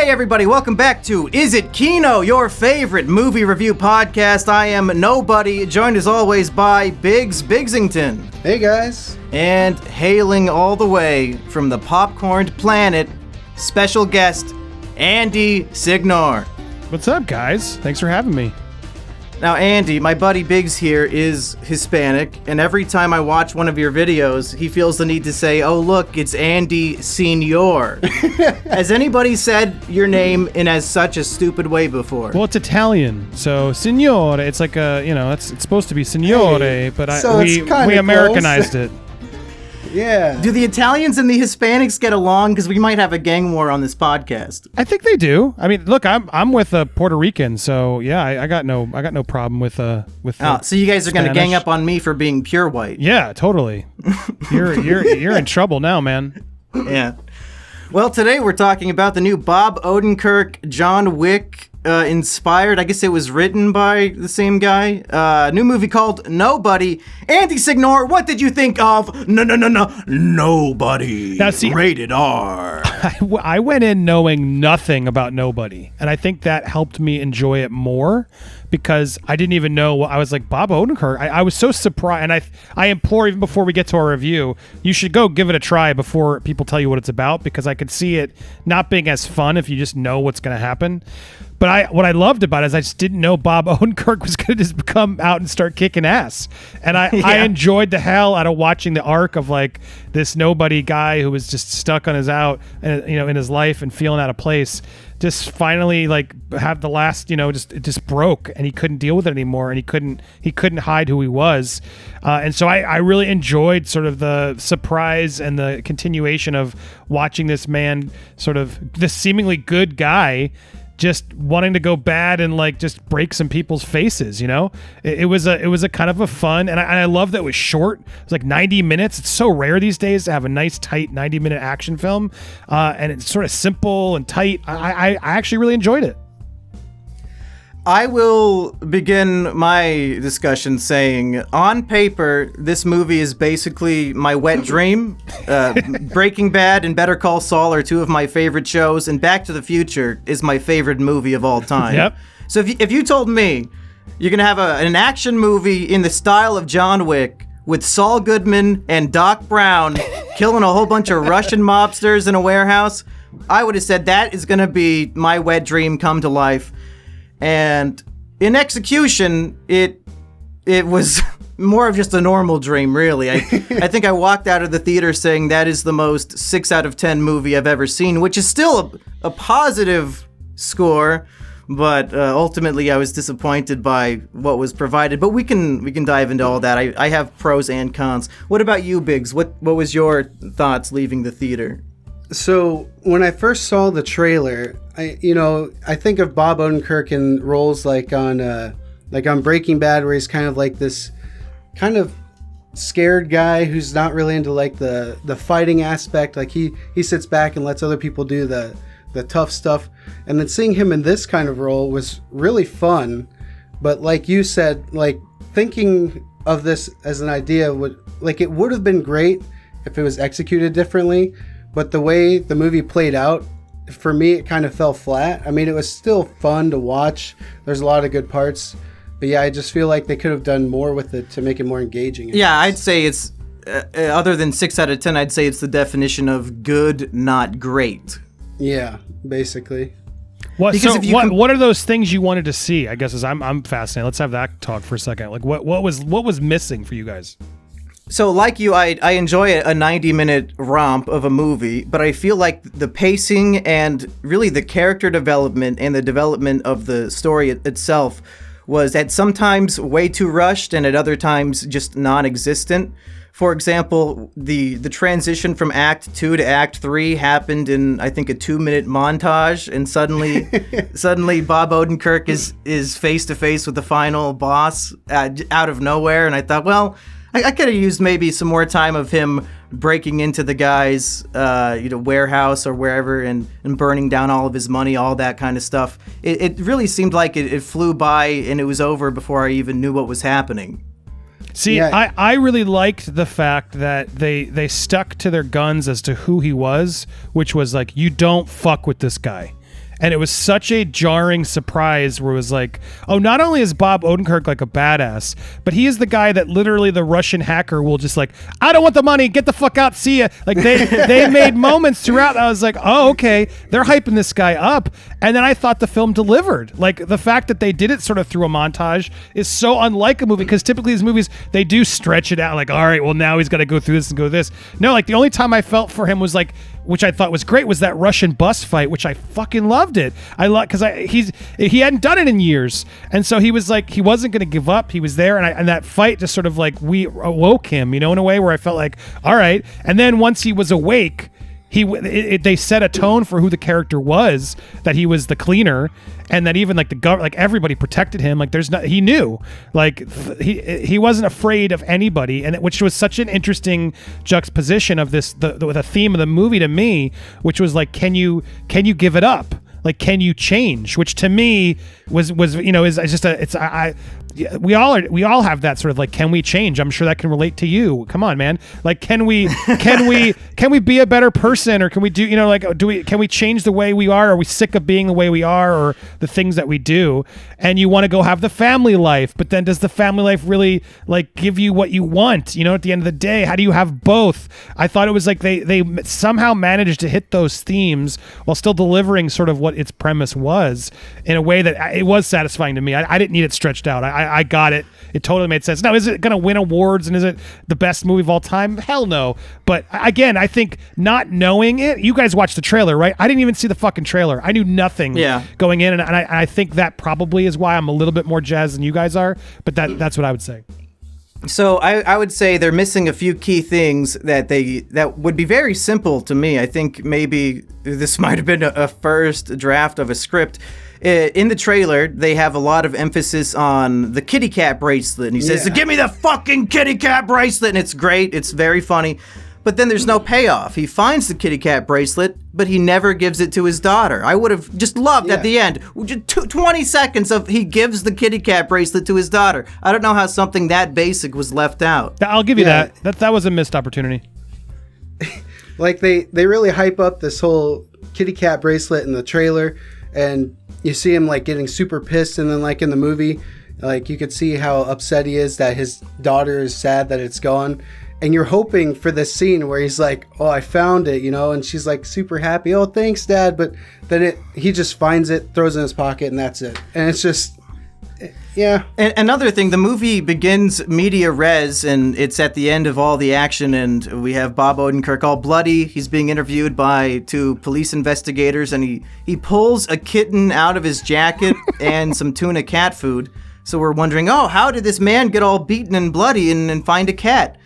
Hey everybody, welcome back to Is It Kino, your favorite movie review podcast. I am Nobody, joined as always by Biggs Bigsington. Hey guys. And hailing all the way from the popcorned planet, special guest, Andy Signor. What's up, guys? Thanks for having me. Now, Andy, my buddy Biggs here is Hispanic, and every time I watch one of your videos, he feels the need to say, oh, look, it's Andy Signor. Has anybody said your name in as such a stupid way before? Well, it's Italian, so Signore, it's like it's supposed to be Signore, but we Americanized it. Yeah. Do the Italians and the Hispanics get along? Because we might have a gang war on this podcast. I think they do. I mean, look, I'm with a Puerto Rican, so yeah, I got no problem with. So you guys are going to gang up on me for being pure white? Yeah, totally. You're in trouble now, man. Yeah. Well, today we're talking about the new Bob Odenkirk, John Wick inspired. I guess it was written by the same guy. New movie called Nobody. Andy Signor, what did you think of Nobody? Now, see, rated R. I went in knowing nothing about Nobody, and I think that helped me enjoy it more because I didn't even know. I was like, Bob Odenkirk. I was so surprised, and I implore, even before we get to our review, you should go give it a try before people tell you what it's about, because I could see it not being as fun if you just know what's going to happen. But what I loved about it is I just didn't know Bob Odenkirk was going to just come out and start kicking ass. And I enjoyed the hell out of watching the arc of like this nobody guy who was just stuck on his out, and in his life and feeling out of place, just finally like have the last, it just broke and he couldn't deal with it anymore, and he couldn't hide who he was. And so I really enjoyed sort of the surprise and the continuation of watching this man, sort of this seemingly good guy, just wanting to go bad and like just break some people's faces. It was a kind of a fun, and I love that it was short. It was like 90 minutes. It's so rare these days to have a nice tight 90-minute action film, and it's sort of simple and tight. I actually really enjoyed it. I will begin my discussion saying, on paper, this movie is basically my wet dream. Breaking Bad and Better Call Saul are two of my favorite shows, and Back to the Future is my favorite movie of all time. Yep. So if you told me you're going to have an action movie in the style of John Wick with Saul Goodman and Doc Brown killing a whole bunch of Russian mobsters in a warehouse, I would have said that is going to be my wet dream come to life. And in execution, it was more of just a normal dream, really. I think I walked out of the theater saying that is the most 6 out of 10 movie I've ever seen, which is still a positive score, but ultimately I was disappointed by what was provided. But we can dive into all that. I have pros and cons. What about you, Biggs? What was your thoughts leaving the theater? So when I first saw the trailer, I think of Bob Odenkirk in roles like on Breaking Bad, where he's kind of like this kind of scared guy who's not really into like the fighting aspect. Like he sits back and lets other people do the tough stuff. And then seeing him in this kind of role was really fun. But like you said, like thinking of this as an idea it would have been great if it was executed differently. But the way the movie played out, for me, it kind of fell flat. I mean, it was still fun to watch. There's a lot of good parts. But yeah, I just feel like they could have done more with it to make it more engaging. Yeah, I'd say it's, other than 6 out of 10, I'd say it's the definition of good, not great. Yeah, basically. What are those things you wanted to see? I guess I'm fascinated. Let's have that talk for a second. Like what was missing for you guys? So like you, I enjoy a 90-minute romp of a movie, but I feel like the pacing and really the character development and the development of the story itself was at sometimes way too rushed and at other times just non-existent. For example, the transition from Act 2 to Act 3 happened in, I think, a 2-minute montage, and suddenly Bob Odenkirk is face-to-face with the final boss out of nowhere, and I thought, well, I could have used maybe some more time of him breaking into the guy's warehouse or wherever and burning down all of his money, all that kind of stuff. It really seemed like it flew by and it was over before I even knew what was happening. See, yeah. I really liked the fact that they stuck to their guns as to who he was, which was like, you don't fuck with this guy. And it was such a jarring surprise where it was like, oh, not only is Bob Odenkirk like a badass, but he is the guy that literally the Russian hacker will just like, I don't want the money, get the fuck out, see ya. Like they made moments throughout. I was like, oh, okay, they're hyping this guy up. And then I thought the film delivered. Like the fact that they did it sort of through a montage is so unlike a movie, because typically these movies, they do stretch it out like, all right, well now he's got to go through this and go this. No, like the only time I felt for him was like, which I thought was great, was that Russian bus fight, which I fucking loved it. I love, because he hadn't done it in years, and so he was like, he wasn't going to give up. He was there, and that fight just sort of like we awoke him, in a way where I felt like, all right. And then once he was awake, they set a tone for who the character was, that he was the cleaner, and that even like the government, like everybody protected him. Like he knew, like he wasn't afraid of anybody, and which was such an interesting juxtaposition of this, the theme of the movie to me, which was like, can you give it up? Like, can you change? Which to me was is just we all have that sort of like, can we change? I'm sure that can relate to you. Come on, man. Like, can we be a better person, or can we do, can we change the way we are? Are we sick of being the way we are, or the things that we do? And you want to go have the family life, but then does the family life really like give you what you want? At the end of the day, how do you have both? I thought it was like they somehow managed to hit those themes while still delivering sort of what its premise was in a way that it was satisfying to me. I didn't need it stretched out. I got it. It totally made sense. Now, is it going to win awards, and is it the best movie of all time? Hell no. But again, I think not knowing it, you guys watched the trailer, right? I didn't even see the fucking trailer. I knew nothing going in, and I think that probably is why I'm a little bit more jazzed than you guys are, but that's what I would say. So I would say they're missing a few key things that would be very simple to me. I think maybe this might have been a first draft of a script. In the trailer, they have a lot of emphasis on the kitty cat bracelet. And he says, give me the fucking kitty cat bracelet. And it's great. It's very funny. But then there's no payoff. He finds the kitty cat bracelet, but he never gives it to his daughter. I would have just loved at the end, just 20 seconds of he gives the kitty cat bracelet to his daughter. I don't know how something that basic was left out. I'll give you that. That was a missed opportunity. Like they really hype up this whole kitty cat bracelet in the trailer, and you see him like getting super pissed, and then like in the movie, like you could see how upset he is that his daughter is sad that it's gone. And you're hoping for this scene where he's like, oh, I found it, and she's like super happy. Oh, thanks, Dad. But then he just finds it, throws it in his pocket, and that's it. And it's just, yeah. And another thing, the movie begins media res, and it's at the end of all the action, and we have Bob Odenkirk all bloody. He's being interviewed by two police investigators, and he pulls a kitten out of his jacket and some tuna cat food. So we're wondering, oh, how did this man get all beaten and bloody and find a cat?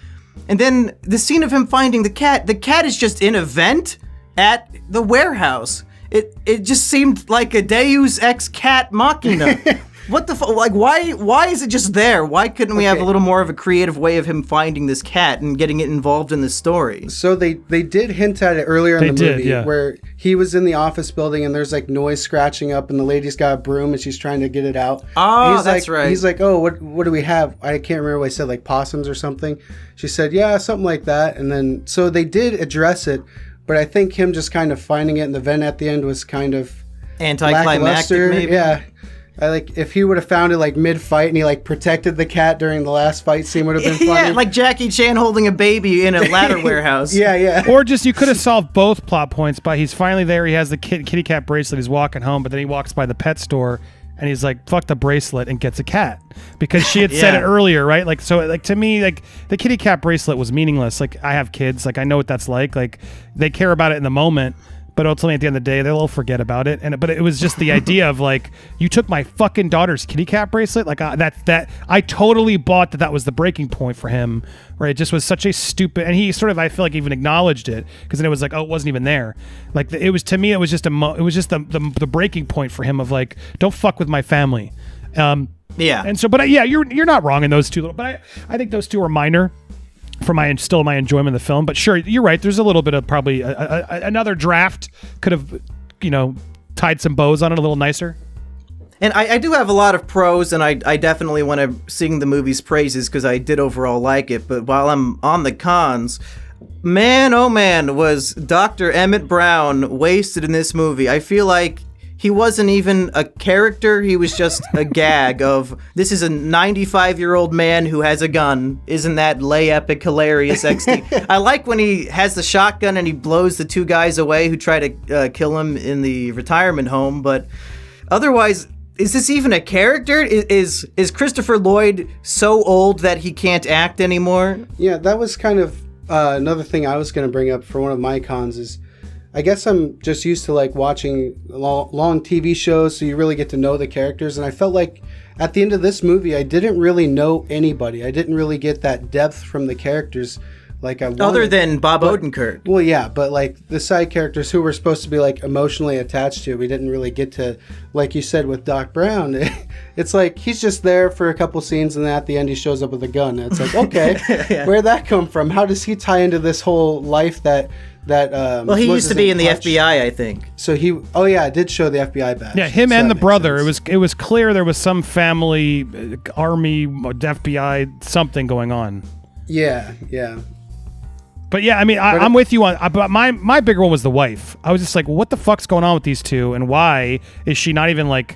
And then the scene of him finding the cat is just in a vent at the warehouse. It just seemed like a Deus Ex Cat Machina. What the fuck? Like, why is it just there? Why couldn't we have a little more of a creative way of him finding this cat and getting it involved in the story? So they did hint at it earlier in the movie, where he was in the office building and there's like noise scratching up, and the lady's got a broom and she's trying to get it out. Oh, that's right. He's like, oh, what do we have? I can't remember what he said, like possums or something. She said, yeah, something like that. And then, so they did address it, but I think him just kind of finding it in the vent at the end was kind of anticlimactic, maybe? Yeah. If he would have found it like mid-fight and he like protected the cat during the last fight scene, would have been funny. Yeah, like Jackie Chan holding a baby in a ladder warehouse. Yeah. Or just you could have solved both plot points by he's finally there, he has the kitty cat bracelet, he's walking home, but then he walks by the pet store and he's like, fuck the bracelet, and gets a cat. Because she had said it earlier, right? Like, so like to me, like the kitty cat bracelet was meaningless. Like, I have kids, like I know what that's like. Like, they care about it in the moment, but ultimately at the end of the day, they'll forget about it. But it was just the idea of like, you took my fucking daughter's kitty cat bracelet. Like that I totally bought that was the breaking point for him, right? It just was such a stupid, and he sort of, I feel like, even acknowledged it, because then it was like, oh, it wasn't even there. Like it was, to me, it was just the breaking point for him of like, don't fuck with my family. Yeah. And so, but you're not wrong in those two, but I think those two are minor for my enjoyment of the film. But sure, you're right. There's a little bit of probably another draft could have, tied some bows on it a little nicer. And I do have a lot of pros, and I definitely want to sing the movie's praises because I did overall like it. But while I'm on the cons, man, oh man, was Dr. Emmett Brown wasted in this movie. I feel like he wasn't even a character. He was just a gag of, this is a 95-year-old man who has a gun. Isn't that lay epic hilarious XD? I like when he has the shotgun and he blows the two guys away who try to kill him in the retirement home. But otherwise, is this even a character? Is Christopher Lloyd so old that he can't act anymore? Yeah, that was kind of another thing I was going to bring up for one of my cons is, I guess I'm just used to like watching long TV shows, so you really get to know the characters. And I felt like at the end of this movie, I didn't really know anybody. I didn't really get that depth from the characters like I wanted. Other than Bob Odenkirk. Well, yeah, but like the side characters who were supposed to be like emotionally attached to, we didn't really get to, like you said with Doc Brown. It's like he's just there for a couple scenes, and then at the end he shows up with a gun. And it's like, okay, Yeah. Where'd that come from? How does he tie into this whole life that Well, he used to be in the FBI, I think. So I did show the FBI badge. Yeah, him So and that the makes brother. sense. It was clear there was some family, army, FBI, something going on. Yeah. But yeah, I mean, I'm with you on. But my bigger one was the wife. I was just like, what the fuck's going on with these two, and why is she not even like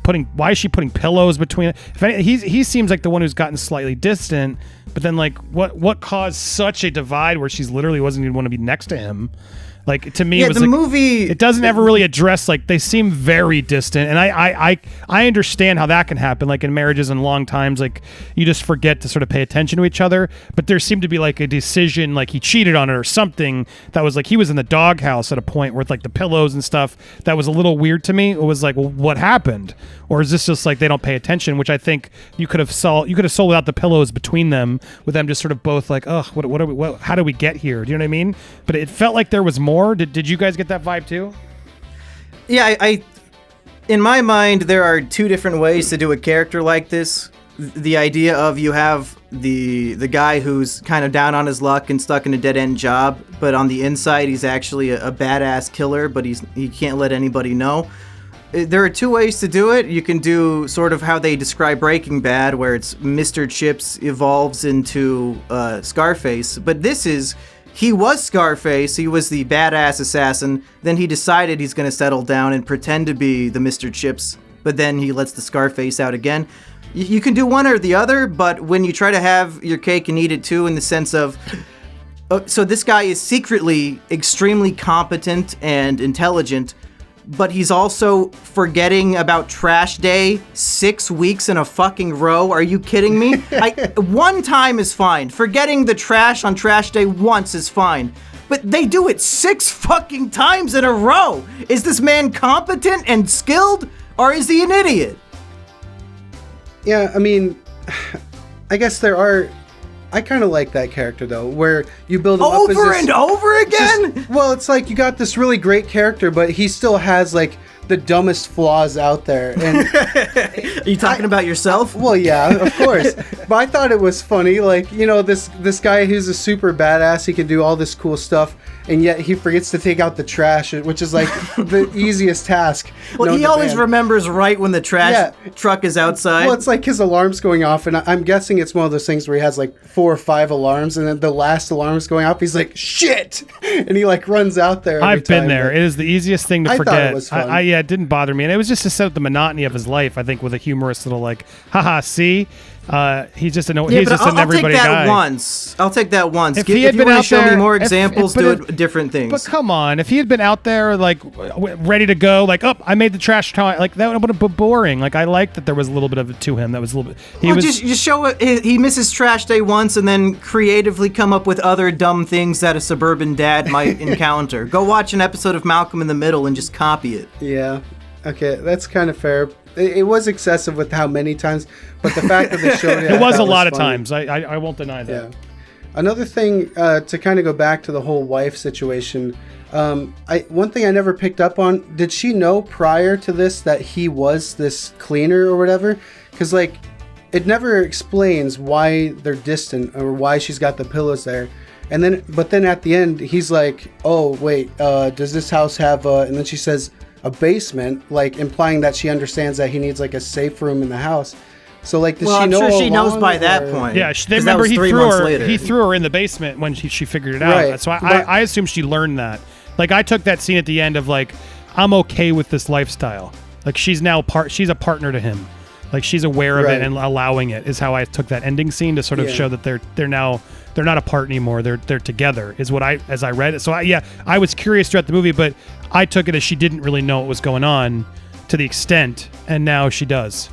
putting? Why is she putting pillows between? If any, he seems like the one who's gotten slightly distant. But then, like, what caused such a divide where she's literally wasn't even want to be next to him? Like, to me, Yeah, it was the like, movie. it doesn't ever really address, like, they seem very distant, and I understand how that can happen, like in marriages and long times, like you just forget to sort of pay attention to each other. But there seemed to be like a decision, like he cheated on her or something, that was like he was in the doghouse at a point with like the pillows and stuff. That was a little weird to me. It was like, well, what happened? Or is this just like they don't pay attention? Which I think you could have sold without the pillows between them, with them just sort of both like, ugh, what are we? How do we get here? Do you know what I mean? But it felt like there was more. Did you guys get that vibe too? Yeah, I in my mind, there are two different ways to do a character like this. The idea of you have the guy who's kind of down on his luck and stuck in a dead-end job, but on the inside he's actually a badass killer, but he can't let anybody know. There are two ways to do it. You can do sort of how they describe Breaking Bad, where it's Mr. Chips evolves into Scarface, but this is... He was Scarface, he was the badass assassin, then he decided he's going to settle down and pretend to be the Mr. Chips, but then he lets the Scarface out again. You can do one or the other, but when you try to have your cake and eat it too, in the sense of... so this guy is secretly extremely competent and intelligent, but he's also forgetting about trash day 6 weeks in a fucking row. Are you kidding me? One time is fine. Forgetting the trash on trash day once is fine. But they do it 6 fucking times in a row. Is this man competent and skilled, or is he an idiot? Yeah, I mean, I guess there are... I kind of like that character, though, where you build him up as Over this, and over again? well, it's like you got this really great character, but he still has, like, the dumbest flaws out there. And Are you talking about yourself? well, yeah, of course. But I thought it was funny, like, you know, this guy who's a super badass, he can do all this cool stuff, and yet he forgets to take out the trash, which is like the easiest task. Well, known he to always man. remembers right when the trash truck is outside. Well, it's like his alarm's going off, and I'm guessing it's one of those things where he has like 4 or 5 alarms, and then the last alarm's going off. He's like, "Shit!" and he like runs out there. Every I've been time, there. but- It is the easiest thing to I thought forget. it was fun. Yeah, it didn't bother me, and it was just to set up the monotony of his life. I think with a humorous little like, haha, see, he's just Yeah, he's but just I'll an take everybody that guy. once. I'll take that once. If If he had you been want to out show me there- more if- examples, but do if- different things. But come on, if he had been out there like ready to go, like, oh, I made the trash time, like that would have been boring. Like I liked that there was a little bit of it to him. That was a little bit. Well, just show it. He misses trash day once, and then creatively come up with other dumb things that a suburban dad might encounter. Go watch an episode of Malcolm in the Middle and just copy it. Yeah. Okay, that's kind of fair. It was excessive with how many times, but the fact that they showed it, it was a lot of funny. times. I won't deny that. Yeah. Another thing to kind of go back to the whole wife situation. One thing I never picked up on: did she know prior to this that he was this cleaner or whatever? Because like, it never explains why they're distant or why she's got the pillows there. And then, but then at the end, he's like, "Oh wait, does this house have?" And then she says, "A basement," like implying that she understands that he needs like a safe room in the house. So like, does Well, she I'm know? sure she knows along, by that or- point. Yeah, 'Cause remember that was he 3 threw months her. later. He threw her in the basement when she figured it out. Right, So but- I assume she learned that. Like I took that scene at the end of like, I'm okay with this lifestyle. Like she's a partner to him. Like she's aware of it and allowing it is how I took that ending scene to sort of show that they're not apart anymore. They're together is what as I read it. So I was curious throughout the movie, but I took it as she didn't really know what was going on to the extent, and now she does.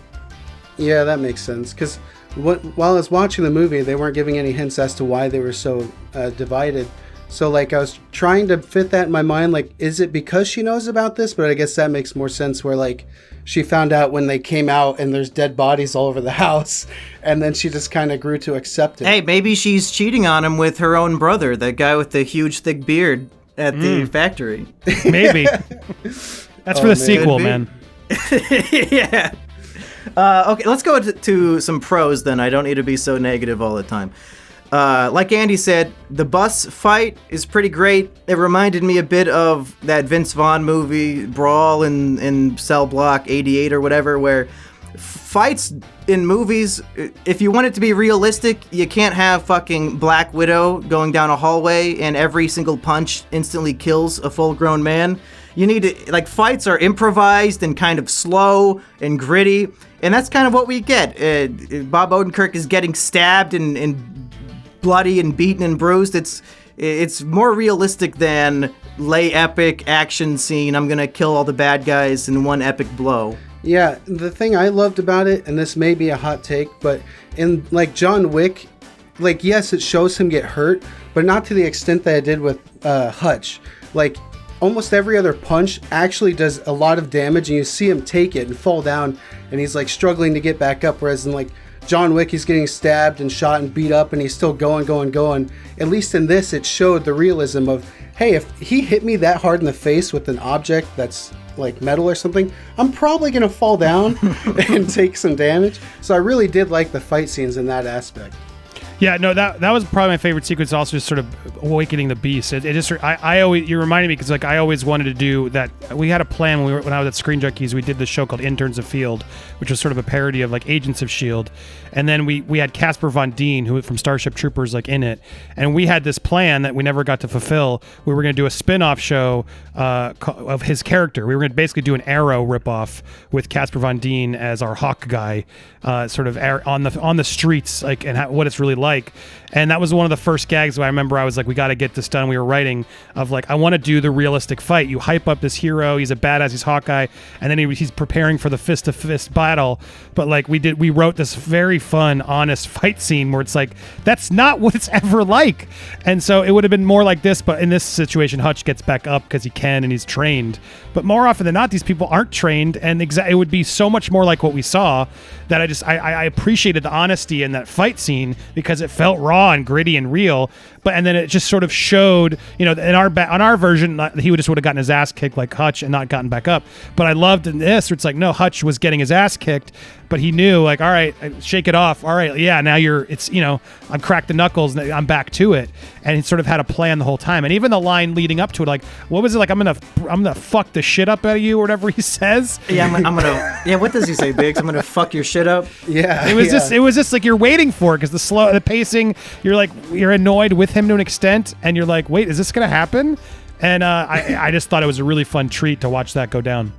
Yeah, that makes sense. Because while I was watching the movie, they weren't giving any hints as to why they were so divided. So like I was trying to fit that in my mind. Like, is it because she knows about this? But I guess that makes more sense. Where like she found out when they came out and there's dead bodies all over the house, and then she just kind of grew to accept it. Hey, maybe she's cheating on him with her own brother, that guy with the huge thick beard at the factory. Maybe. That's for the sequel, man. Yeah. Okay, let's go to some pros then. I don't need to be so negative all the time. Like Andy said, the bus fight is pretty great. It reminded me a bit of that Vince Vaughn movie, Brawl in Cell Block 88 or whatever, where fights in movies, if you want it to be realistic, you can't have fucking Black Widow going down a hallway and every single punch instantly kills a full-grown man. You need to, like, fights are improvised and kind of slow and gritty, and that's kind of what we get. Bob Odenkirk is getting stabbed and bloody and beaten and bruised. It's more realistic than lay epic action scene. I'm gonna kill all the bad guys in one epic blow. Yeah, the thing I loved about it, and this may be a hot take, but in like John Wick, like yes, it shows him get hurt, but not to the extent that it did with Hutch. Like almost every other punch actually does a lot of damage, and you see him take it and fall down, and he's like struggling to get back up. Whereas in like John Wick, he's getting stabbed and shot and beat up, and he's still going. At least in this, it showed the realism of, hey, if he hit me that hard in the face with an object that's like metal or something, I'm probably going to fall down and take some damage. So I really did like the fight scenes in that aspect. Yeah, no, that was probably my favorite sequence. Also, just sort of awakening the beast. It just I always, you reminded me, because like I always wanted to do that. We had a plan when I was at Screen Junkies. We did this show called Interns of Field, which was sort of a parody of like Agents of Shield. And then we had Casper Von Dien, who from Starship Troopers, like in it. And we had this plan that we never got to fulfill. We were going to do a spin-off show of his character. We were going to basically do an Arrow ripoff with Casper Von Dien as our Hawk guy, sort of on the streets, like, and what it's really like. And that was one of the first gags where I remember I was like, we got to get this done. We were writing of like, I want to do the realistic fight. You hype up this hero, he's a badass, he's Hawkeye, and then he's preparing for the fist-to-fist battle. But like we wrote this very fun, honest fight scene where it's like, that's not what it's ever like. And so it would have been more like this, but in this situation, Hutch gets back up because he can and he's trained. But more often than not, these people aren't trained, and it would be so much more like what we saw that I appreciated the honesty in that fight scene because it felt raw and gritty and real. And then it just sort of showed, you know, on our version, he would have gotten his ass kicked like Hutch and not gotten back up. But I loved in this, where it's like, no, Hutch was getting his ass kicked, but he knew, like, all right, shake it off. All right, yeah, now I'm cracked the knuckles, and I'm back to it. And he sort of had a plan the whole time. And even the line leading up to it, like, what was it, like, I'm gonna fuck the shit up out of you, or whatever he says. Yeah, I'm gonna. Yeah, what does he say, Biggs? I'm gonna fuck your shit up. Yeah, it was just like you're waiting for it, because the pacing, you're annoyed with him to an extent, and you're like, wait, is this gonna happen? And I just thought it was a really fun treat to watch that go down.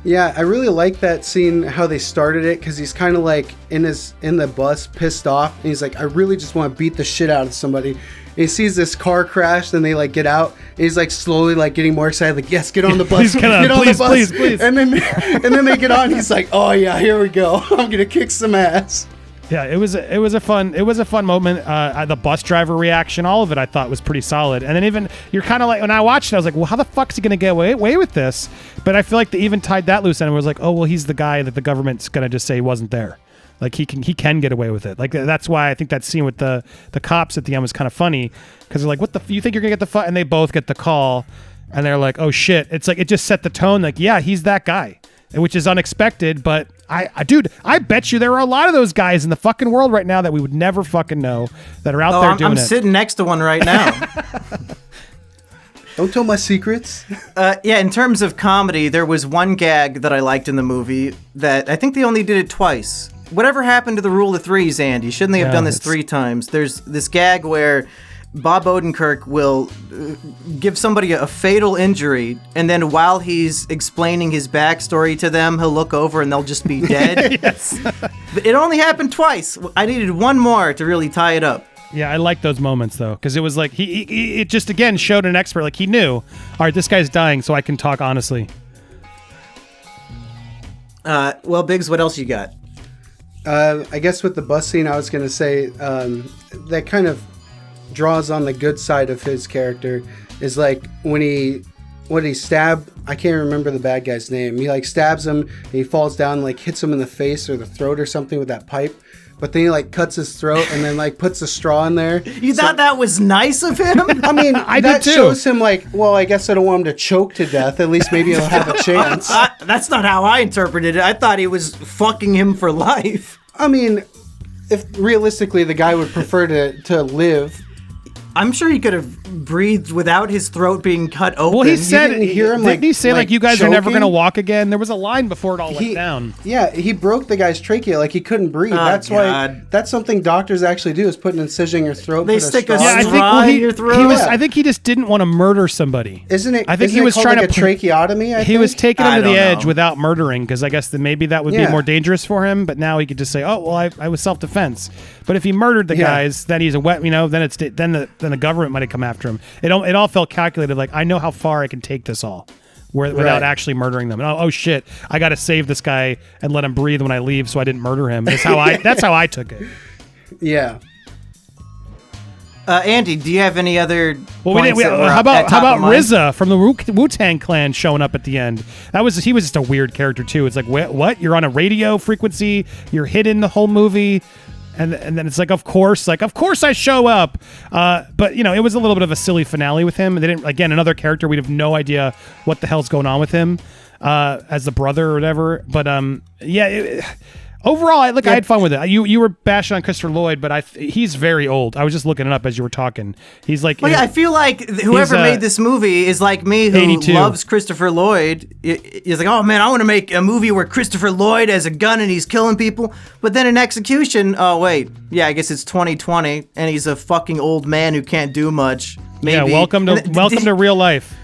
Yeah, I really like that scene, how they started it, because he's kind of like in the bus, pissed off, and he's like, I really just want to beat the shit out of somebody. And he sees this car crash, then they like get out, and he's like slowly like getting more excited, like, yes, get on the bus, get on the bus, please. And then they get on, he's like, oh yeah, here we go, I'm gonna kick some ass. Yeah, it was a fun moment. The bus driver reaction, all of it, I thought was pretty solid. And then even you're kind of like, when I watched it, I was like, well, how the fuck is he gonna get away with this? But I feel like they even tied that loose end and was like, oh well, he's the guy that the government's gonna just say he wasn't there. Like he can get away with it. Like that's why I think that scene with the cops at the end was kind of funny, because they're like, what you think you're gonna get the fuck? And they both get the call, and they're like, oh shit! It's like it just set the tone. Like, yeah, he's that guy, which is unexpected, but. I bet you there are a lot of those guys in the fucking world right now that we would never fucking know that are out there doing it. I'm sitting next to one right now. Don't tell my secrets. Yeah, in terms of comedy, there was one gag that I liked in the movie that I think they only did it twice. Whatever happened to the rule of threes, Andy? Shouldn't they have done this 3 times? There's this gag where Bob Odenkirk will give somebody a fatal injury, and then while he's explaining his backstory to them, he'll look over and they'll just be dead. Yes. It only happened twice. I needed one more to really tie it up. Yeah, I like those moments though, because it was like it just again showed an expert. Like he knew, all right, this guy's dying, so I can talk honestly. Well, Biggs, what else you got? I guess with the bus scene, I was going to say that kind of draws on the good side of his character is like when he stabbed, I can't remember the bad guy's name. He like stabs him and he falls down and like hits him in the face or the throat or something with that pipe. But then he like cuts his throat and then like puts a straw in there. You thought that was nice of him? I mean, I that did too. shows him like, well, I guess I don't want him to choke to death. At least maybe he'll have a chance. That's not how I interpreted it. I thought he was fucking him for life. I mean, if realistically the guy would prefer to live. I'm sure he could have breathed without his throat being cut open. Well, he said, didn't hear him, didn't he say like you guys choking? are never gonna walk again? There was a line before it all went down. Yeah, he broke the guy's trachea, like he couldn't breathe. Oh, that's God. why that's something doctors actually do is put an incision in your throat. They put stick straw a Yeah, I in. think straw in your throat? he was. Yeah. I think he just didn't want to murder somebody. Isn't it? I think isn't he it was called trying like to a tracheotomy. He was taking him I to the don't edge know. without murdering, because I guess that maybe that would be Yeah. more dangerous for him. But now he could just say, "Oh, well, I was self-defense." But if he murdered the Yeah. guys, then he's a wet. Then the government might have come after him. It all felt calculated. Like I know how far I can take this all, without Right. actually murdering them. And oh shit, I got to save this guy and let him breathe when I leave, so I didn't murder him. That's how I took it. Yeah. Andy, do you have any other? Well, we didn't. points that were How at about top of mind? RZA from the Wu-Tang Clan showing up at the end? He was just a weird character too. It's like what? You're on a radio frequency. You're hidden the whole movie, and then it's like of course I show up. But it was a little bit of a silly finale with him. They didn't another character. We'd have no idea what the hell's going on with him as the brother or whatever. But overall, I had fun with it. You were bashing on Christopher Lloyd, but he's very old. I was just looking it up as you were talking. He's like, Well, yeah, I feel like whoever he's, made this movie is like me, who 82. loves Christopher Lloyd. He's like, oh man, I want to make a movie where Christopher Lloyd has a gun and he's killing people. But then in execution, oh wait, yeah, I guess it's 2020 and he's a fucking old man who can't do much. Maybe. yeah, welcome to real life.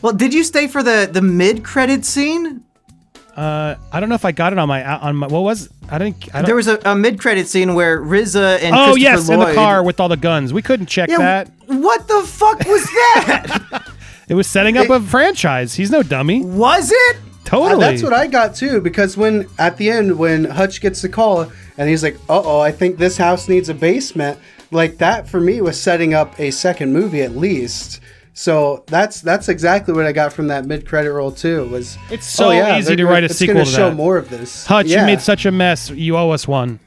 Well, did you stay for the mid-credit scene? I don't know if I got it on my what was I don't There was a mid-credit scene where RZA and oh Christopher yes Lloyd, in the car with all the guns. We couldn't check Yeah, that. what the fuck was that? It was setting up a franchise. He's no dummy. Was it? Totally. That's what I got too, because at the end when Hutch gets the call and he's like, "Uh-oh, I think this house needs a basement." Like that for me was setting up a second movie at least. So that's exactly what I got from that mid-credit roll too. It's so easy to write a sequel to It's going to show that. more of this. Hutch, Yeah. you made such a mess. You owe us one.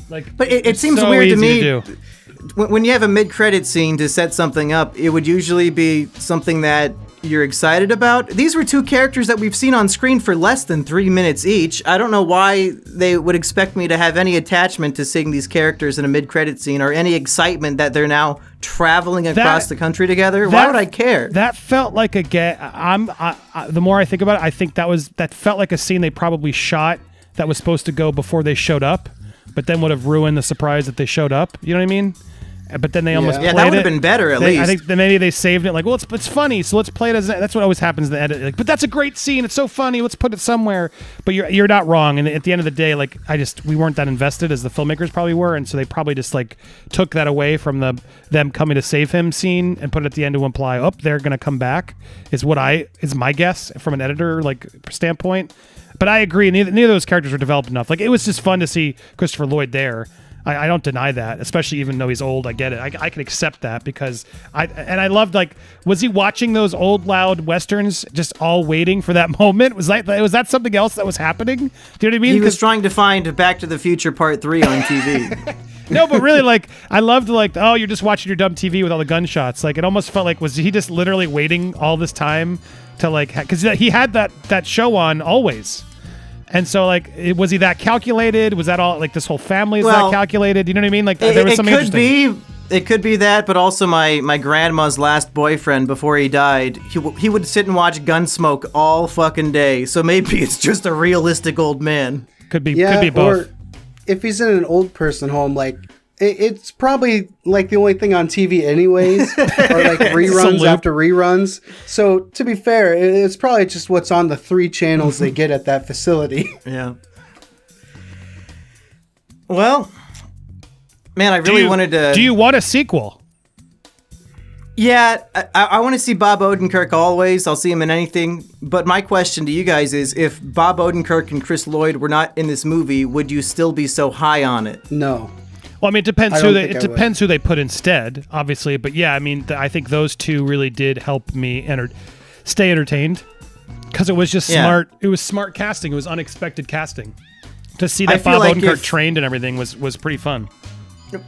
But it it's seems so weird to easy me. do. When you have a mid-credit scene to set something up, it would usually be something that you're excited about. These were two characters that we've seen on screen for less than 3 minutes each. I don't know why they would expect me to have any attachment to seeing these characters in a mid-credit scene or any excitement that they're now traveling across the country together. Why would I care? That felt like a the more I think about it, I think that felt like a scene they probably shot that was supposed to go before they showed up, but then would have ruined the surprise that they showed up. You know what I mean? But then they almost Yeah, played that would have it. been better at I least. think that maybe they saved it like, well, it's funny, so let's play it as that's what always happens in the edit. Like, but that's a great scene. It's so funny. Let's put it somewhere. But you're not wrong. And at the end of the day, like we weren't that invested as the filmmakers probably were, and so they probably just like took that away from them coming to save him scene and put it at the end to imply, oh, they're gonna come back. Is my guess from an editor like standpoint. But I agree. Neither of those characters were developed enough. Like it was just fun to see Christopher Lloyd there. I don't deny that, especially even though he's old. I get it. I can accept that because I loved was he watching those old loud westerns just all waiting for that moment? Was that something else that was happening? Do you know what I mean? He was trying to find Back to the Future Part 3 on TV. No, but really, I loved oh, you're just watching your dumb TV with all the gunshots. Like it almost felt like was he just literally waiting all this time to because he had that show on always. And so, was he that calculated? Was that all, this whole family is that calculated? You know what I mean? There was something interesting. It could be that, but also my grandma's last boyfriend, before he died, he would sit and watch Gunsmoke all fucking day. So maybe it's just a realistic old man. Could be both. Or if he's in an old person home, It's probably like the only thing on TV anyways, or like reruns after reruns. So to be fair, it's probably just what's on the 3 channels they get at that facility. Yeah. Well, man, I really wanted to... Do you want a sequel? Yeah, I want to see Bob Odenkirk always. I'll see him in anything. But my question to you guys is, if Bob Odenkirk and Chris Lloyd were not in this movie, would you still be so high on it? No. Well, I mean, it depends who they put instead, obviously. But yeah, I mean, I think those two really did help me stay entertained, because it was just smart. It was smart casting. It was unexpected casting. To see that Bob Odenkirk trained and everything was pretty fun.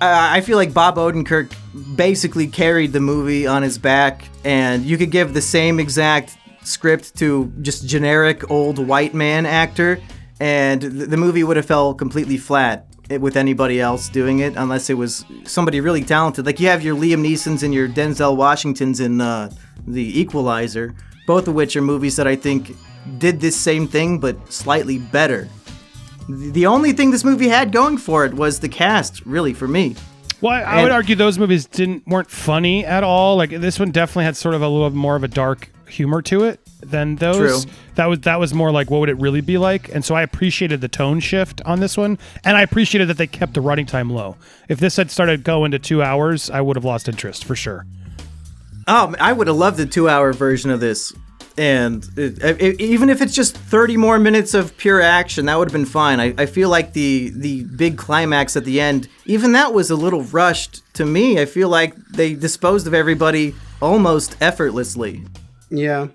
I feel like Bob Odenkirk basically carried the movie on his back, and you could give the same exact script to just generic old white man actor, and the movie would have fell completely flat with anybody else doing it, unless it was somebody really talented. Like, you have your Liam Neesons and your Denzel Washingtons in The Equalizer, both of which are movies that I think did this same thing, but slightly better. The only thing this movie had going for it was the cast, really, for me. Well, I would argue those movies weren't funny at all. Like, this one definitely had sort of a little more of a dark humor to it than those. True. That was more like, what would it really be like? And so I appreciated the tone shift on this one, and I appreciated that they kept the running time low. If this had started going to 2 hours, I would have lost interest for sure. Oh, I would have loved the 2-hour version of this. And even if it's just 30 more minutes of pure action, that would have been fine. I feel like the big climax at the end, even that was a little rushed to me. I feel like they disposed of everybody almost effortlessly. Yeah.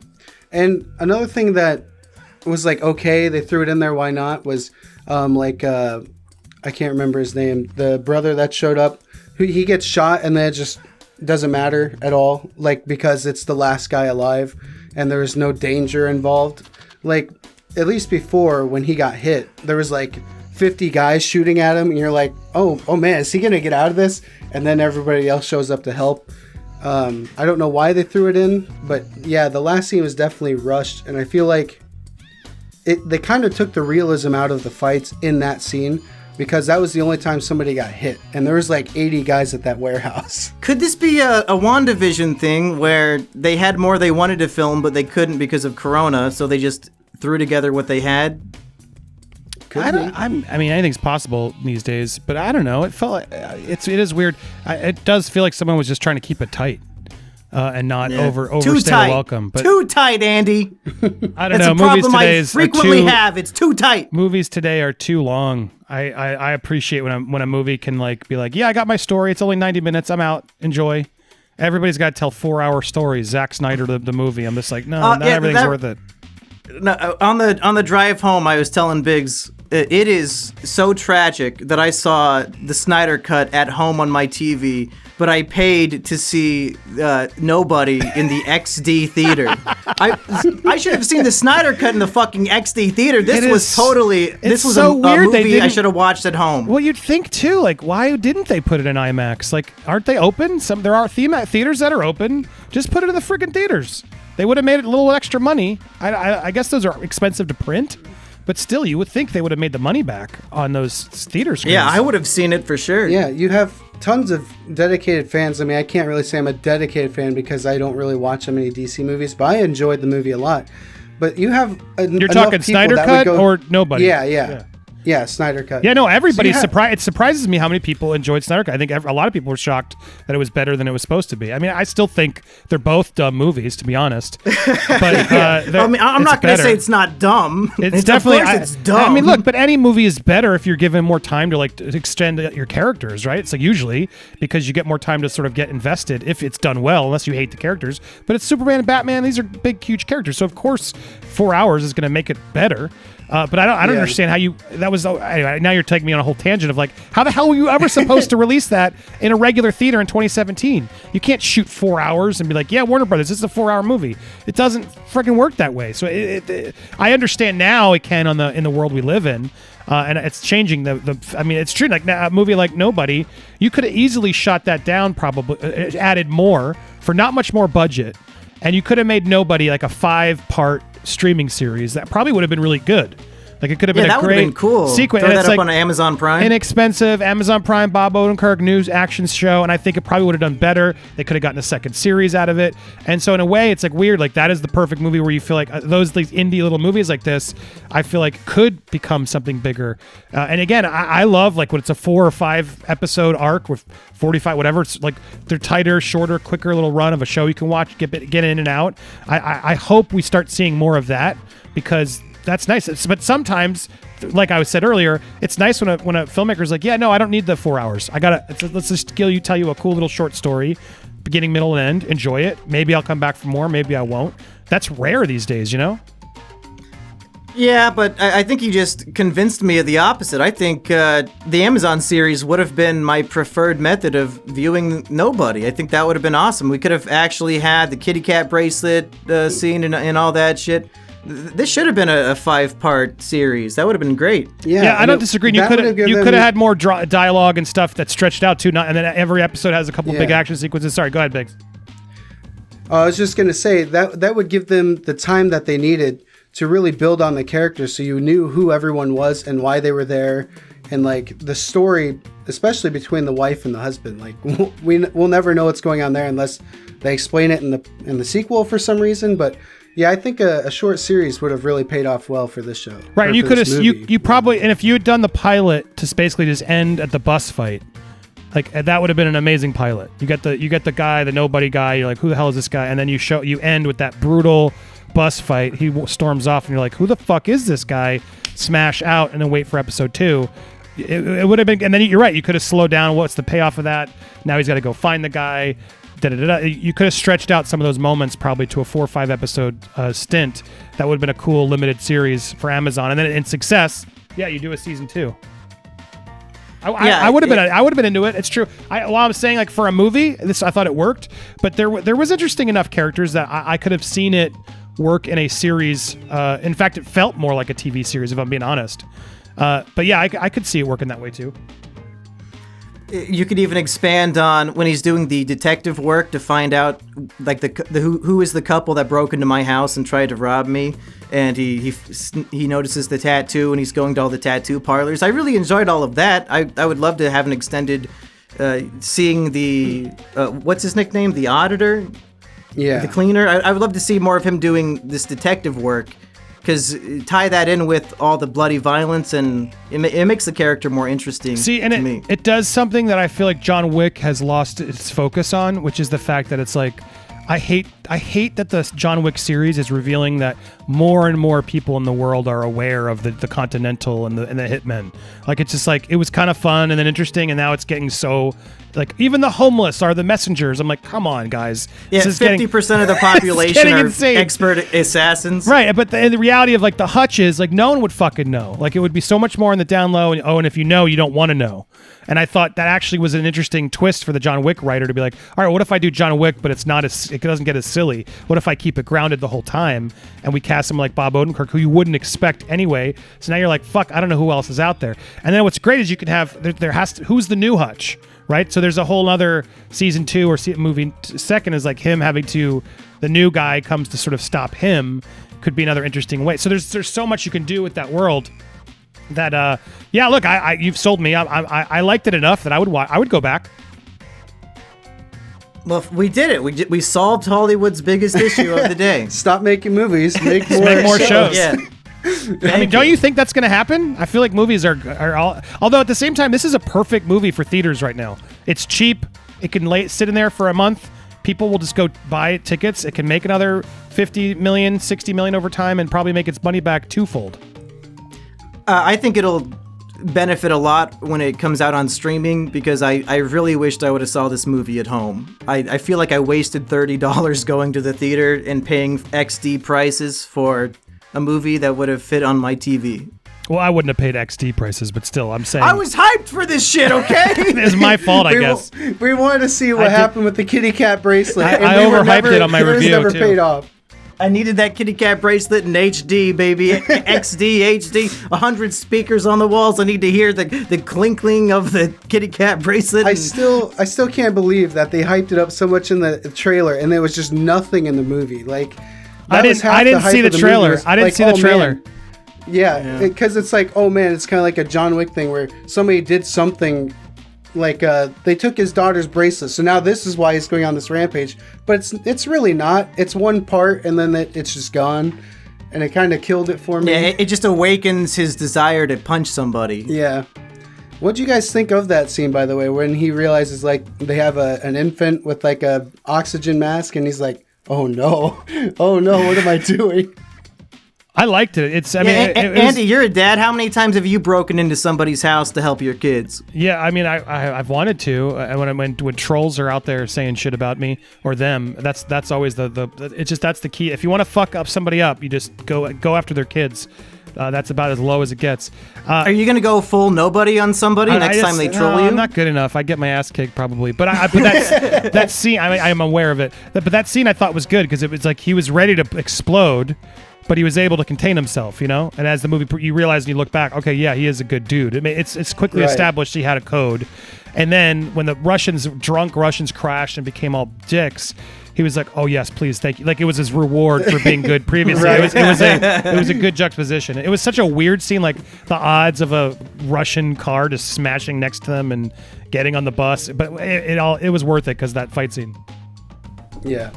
And another thing that was like, okay, they threw it in there, why not, was I can't remember his name. The brother that showed up, he gets shot and then it just doesn't matter at all, like, because it's the last guy alive. And there was no danger involved. Like, at least before, when he got hit, there was like 50 guys shooting at him, and you're like, oh man, is he gonna get out of this? And then everybody else shows up to help. I don't know why they threw it in, but yeah, the last scene was definitely rushed, and I feel like they kind of took the realism out of the fights in that scene, because that was the only time somebody got hit. And there was like 80 guys at that warehouse. Could this be a WandaVision thing where they had more they wanted to film, but they couldn't because of Corona, so they just threw together what they had? I mean, anything's possible these days, but I don't know. It felt like, it is weird. It does feel like someone was just trying to keep it tight. And not overstay the welcome. But too tight, Andy. I don't know. It's a problem I frequently have. It's too tight. Movies today are too long. I appreciate when a movie can like be like, yeah, I got my story. It's only 90 minutes. I'm out. Enjoy. Everybody's got to tell 4-hour stories. Zack Snyder, the movie. I'm just like, no, not everything's worth it. No, on the drive home, I was telling Biggs, it is so tragic that I saw the Snyder Cut at home on my TV, but I paid to see Nobody in the XD theater. I should have seen the Snyder Cut in the fucking XD theater. This was a movie I should have watched at home. Well, you'd think too. Like, why didn't they put it in IMAX? Like, aren't they open? There are theaters that are open. Just put it in the freaking theaters. They would have made it a little extra money. I guess those are expensive to print, but still, you would think they would have made the money back on those theater screens. Yeah, I would have seen it for sure. Yeah, you have tons of dedicated fans. I mean, I can't really say I'm a dedicated fan because I don't really watch that many DC movies, but I enjoyed the movie a lot. But you have You're talking Snyder Cut or Nobody? Yeah, Snyder Cut. Yeah, no, everybody's surprised. It surprises me how many people enjoyed Snyder Cut. I think a lot of people were shocked that it was better than it was supposed to be. I mean, I still think they're both dumb movies, to be honest. But I'm not going to say it's not dumb. It's definitely of course it's dumb. I mean, look, but any movie is better if you're given more time to extend your characters, right? It's like usually because you get more time to sort of get invested if it's done well, unless you hate the characters. But it's Superman and Batman; these are big, huge characters, so of course 4 hours is going to make it better. But I don't understand how anyway, now you're taking me on a whole tangent of like, how the hell were you ever supposed to release that in a regular theater in 2017? You can't shoot 4 hours and be like, yeah, Warner Brothers, this is a 4-hour movie. It doesn't freaking work that way. So I understand now it can in the world we live in. And it's changing I mean, it's true. Like a movie like Nobody, you could have easily shot that down, probably added more for not much more budget. And you could have made Nobody like a 5-part streaming series that probably would have been really good. Like it could have been that a would have great been cool. sequence. Throw And that it's up like on Amazon Prime. inexpensive Amazon Prime, Bob Odenkirk news action show, and I think it probably would have done better. They could have gotten a second series out of it. And so in a way, it's like weird. Like that is the perfect movie where you feel like these indie little movies like this, I feel like could become something bigger. And again, I love like when it's a 4 or 5 episode arc with 45 whatever. It's like they're tighter, shorter, quicker little run of a show you can watch, get in and out. I hope we start seeing more of that because that's nice. But sometimes, like I said earlier, it's nice when a filmmaker's like, yeah, no, I don't need the 4 hours. Let's just tell you a cool little short story, beginning, middle, and end. Enjoy it. Maybe I'll come back for more. Maybe I won't. That's rare these days, you know? Yeah, but I think you just convinced me of the opposite. I think the Amazon series would have been my preferred method of viewing Nobody. I think that would have been awesome. We could have actually had the kitty cat bracelet scene and all that shit. This should have been a 5-part series. That would have been great. Yeah, I don't disagree. You could have had more dialogue and stuff that stretched out too. And then every episode has a couple big action sequences. Sorry, go ahead, Biggs. I was just gonna say that would give them the time that they needed to really build on the characters, so you knew who everyone was and why they were there, and like the story, especially between the wife and the husband. Like we'll never know what's going on there unless they explain it in the sequel for some reason. But yeah, I think a short series would have really paid off well for this show. Right, and you could have you probably, and if you had done the pilot to basically just end at the bus fight, like that would have been an amazing pilot. You get the guy, the nobody guy. You're like, who the hell is this guy? And then you end with that brutal bus fight. He storms off, and you're like, who the fuck is this guy? Smash out, and then wait for episode 2. It would have been, and then you're right. You could have slowed down. What's the payoff of that? Now he's got to go find the guy. You could have stretched out some of those moments probably to a 4 or 5 episode stint. That would have been a cool limited series for Amazon. And then in success, yeah, you do a season 2. I would have been into it. It's true. While I'm saying like for a movie, I thought it worked, but there was interesting enough characters that I could have seen it work in a series. In fact, it felt more like a TV series, if I'm being honest. But yeah, I could see it working that way too. You could even expand on when he's doing the detective work to find out like who is the couple that broke into my house and tried to rob me, and he notices the tattoo and he's going to all the tattoo parlors. I really enjoyed all of that. I would love to have an extended seeing the what's his nickname, the auditor, the cleaner. I would love to see more of him doing this detective work. Because tie that in with all the bloody violence, and it makes the character more interesting. See, and it does something that I feel like John Wick has lost its focus on, which is the fact that it's like, I hate that the John Wick series is revealing that more and more people in the world are aware of the Continental and the Hitmen. Like it's just like, it was kind of fun and then interesting, and now it's getting so like even the homeless are the messengers. I'm like, come on, guys. Yeah, 50% of the population are insane. Expert assassins. Right, but the reality of like the Hutches, like no one would fucking know. Like it would be so much more in the down low, and if you know, you don't want to know. And I thought that actually was an interesting twist for the John Wick writer to be like, all right, what if I do John Wick, but it doesn't get as silly? What if I keep it grounded the whole time and we cast him like Bob Odenkirk, who you wouldn't expect anyway? So now you're like, fuck, I don't know who else is out there. And then what's great is you can have who's the new Hutch, right? So there's a whole other season 2 or movie second is like him having to, the new guy comes to sort of stop him. Could be another interesting way. So there's so much you can do with that world. That yeah, look, you've sold me. I liked it enough that I would go back. Well, we did it. We solved Hollywood's biggest issue of the day. Stop making movies. Make more shows. Yeah. I mean, don't you think that's going to happen? I feel like movies are all. Although at the same time, this is a perfect movie for theaters right now. It's cheap. It can sit in there for a month. People will just go buy tickets. It can make another 50 million, 60 million over time, and probably make its money back twofold. I think it'll benefit a lot when it comes out on streaming, because I really wished I would have saw this movie at home. I feel like I wasted $30 going to the theater and paying XD prices for a movie that would have fit on my TV. Well, I wouldn't have paid XD prices, but still, I'm saying... I was hyped for this shit, okay? It's my fault, I guess. We wanted to see what happened with the kitty cat bracelet. I overhyped it on my review, never too. Paid off. I needed that kitty cat bracelet in HD, baby. XD, HD, 100 speakers on the walls. I need to hear the clinkling of the kitty cat bracelet. I still can't believe that they hyped it up so much in the trailer, and there was just nothing in the movie. Like, I didn't see the trailer. I didn't see the trailer. Yeah, because it's like, oh man, it's kind of like a John Wick thing where somebody did something, like they took his daughter's bracelet, so now this is why he's going on this rampage. But it's really not. It's one part, and then it's just gone, and it kind of killed it for me. Yeah, it just awakens his desire to punch somebody. Yeah. What do you guys think of that scene, by the way, when he realizes like they have an infant with like a oxygen mask, and he's like, oh no, what am I doing? I liked it. Andy, you're a dad. How many times have you broken into somebody's house to help your kids? Yeah, I mean, I've wanted to. When trolls are out there saying shit about me or them, that's always that's the key. If you want to fuck up somebody up, you just go after their kids. That's about as low as it gets. Are you going to go full nobody on somebody next time they troll you? I'm not good enough. I get my ass kicked probably. But that scene, I'm aware of it. But that scene I thought was good because it was like he was ready to explode, but he was able to contain himself, you know? And as the movie, you realize and you look back, okay, yeah, he is a good dude. It's quickly established he had a code. And then when the drunk Russians crashed and became all dicks, he was like, oh, yes, please, thank you. Like, it was his reward for being good previously. Right. It was a good juxtaposition. It was such a weird scene, like the odds of a Russian car just smashing next to them and getting on the bus. But it was worth it because that fight scene. Yeah.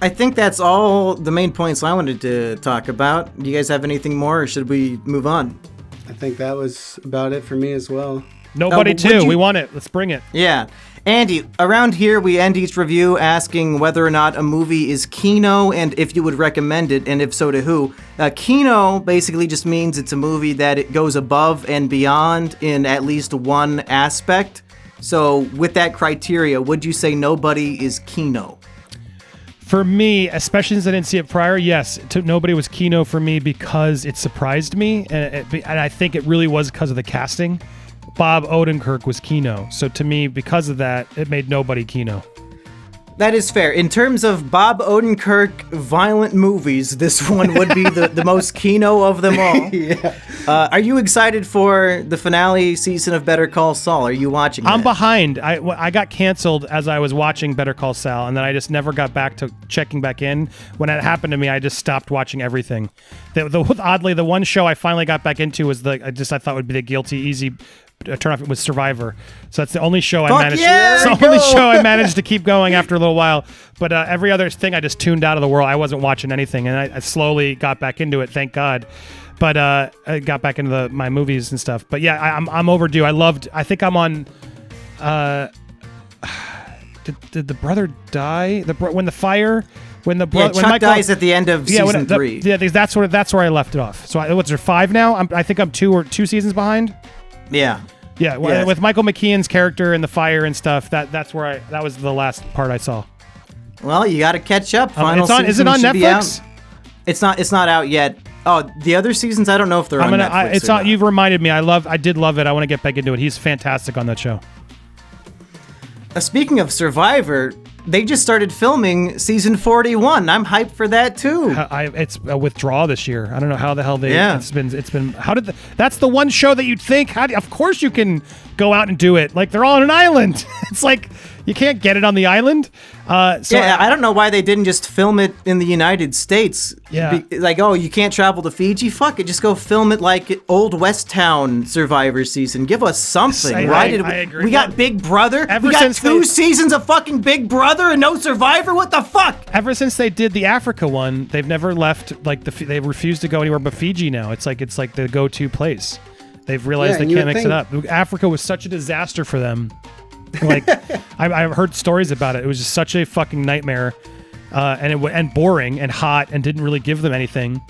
I think that's all the main points I wanted to talk about. Do you guys have anything more, or should we move on? I think that was about it for me as well. Nobody too. We want it. Let's bring it. Yeah. Andy, around here we end each review asking whether or not a movie is kino and if you would recommend it, and if so, to who. Kino basically just means it's a movie that it goes above and beyond in at least one aspect. So with that criteria, would you say Nobody is kino? For me, especially since I didn't see it prior, yes, Nobody was kino for me because it surprised me, and I think it really was because of the casting. Bob Odenkirk was kino, so to me, because of that, it made Nobody kino. That is fair. In terms of Bob Odenkirk violent movies, this one would be the most kino of them all. Yeah. Are you excited for the finale season of Better Call Saul? Are you watching that? I'm behind. I got canceled as I was watching Better Call Saul, and then I just never got back to checking back in. When that happened to me, I just stopped watching everything. Oddly, the one show I finally got back into was I thought would be the guilty, easy turn off. It was Survivor, so that's the only show I managed. Yeah, it's the only show I managed to keep going after a little while. But every other thing I just tuned out of the world. I wasn't watching anything, and I slowly got back into it. Thank God. But I got back into my movies and stuff. But yeah, I'm overdue. I think I'm on. Did the brother die? When Chuck dies at the end of season 3. That's where I left it off. So what's there 5 now? I think I'm 2 seasons behind. Yeah. Yeah, yes. With Michael McKean's character and the fire and stuff, that was the last part I saw. Well, you got to catch up. Is it on Netflix? It's not out yet. Oh, the other seasons, I don't know if they're on Netflix. It's not. You've reminded me. I did love it. I want to get back into it. He's fantastic on that show. Speaking of Survivor, they just started filming season 41. I'm hyped for that too. It's a withdrawal this year. I don't know how the hell they. Yeah. It's been. That's the one show that you'd think. Of course you can go out and do it. Like they're all on an island. It's like you can't get it on the island. I don't know why they didn't just film it in the United States. Yeah. You can't travel to Fiji? Fuck it, just go film it like Old West Town Survivor season. Give us something. I agree. We got Big Brother? We got 2 seasons of fucking Big Brother and no Survivor? What the fuck? Ever since they did the Africa one, they've never left. Like they refuse to go anywhere but Fiji now. It's like the go-to place. They've realized they can't mix it up. Africa was such a disaster for them. Like I've heard stories about it. It was just such a fucking nightmare, and boring and hot, and didn't really give them anything.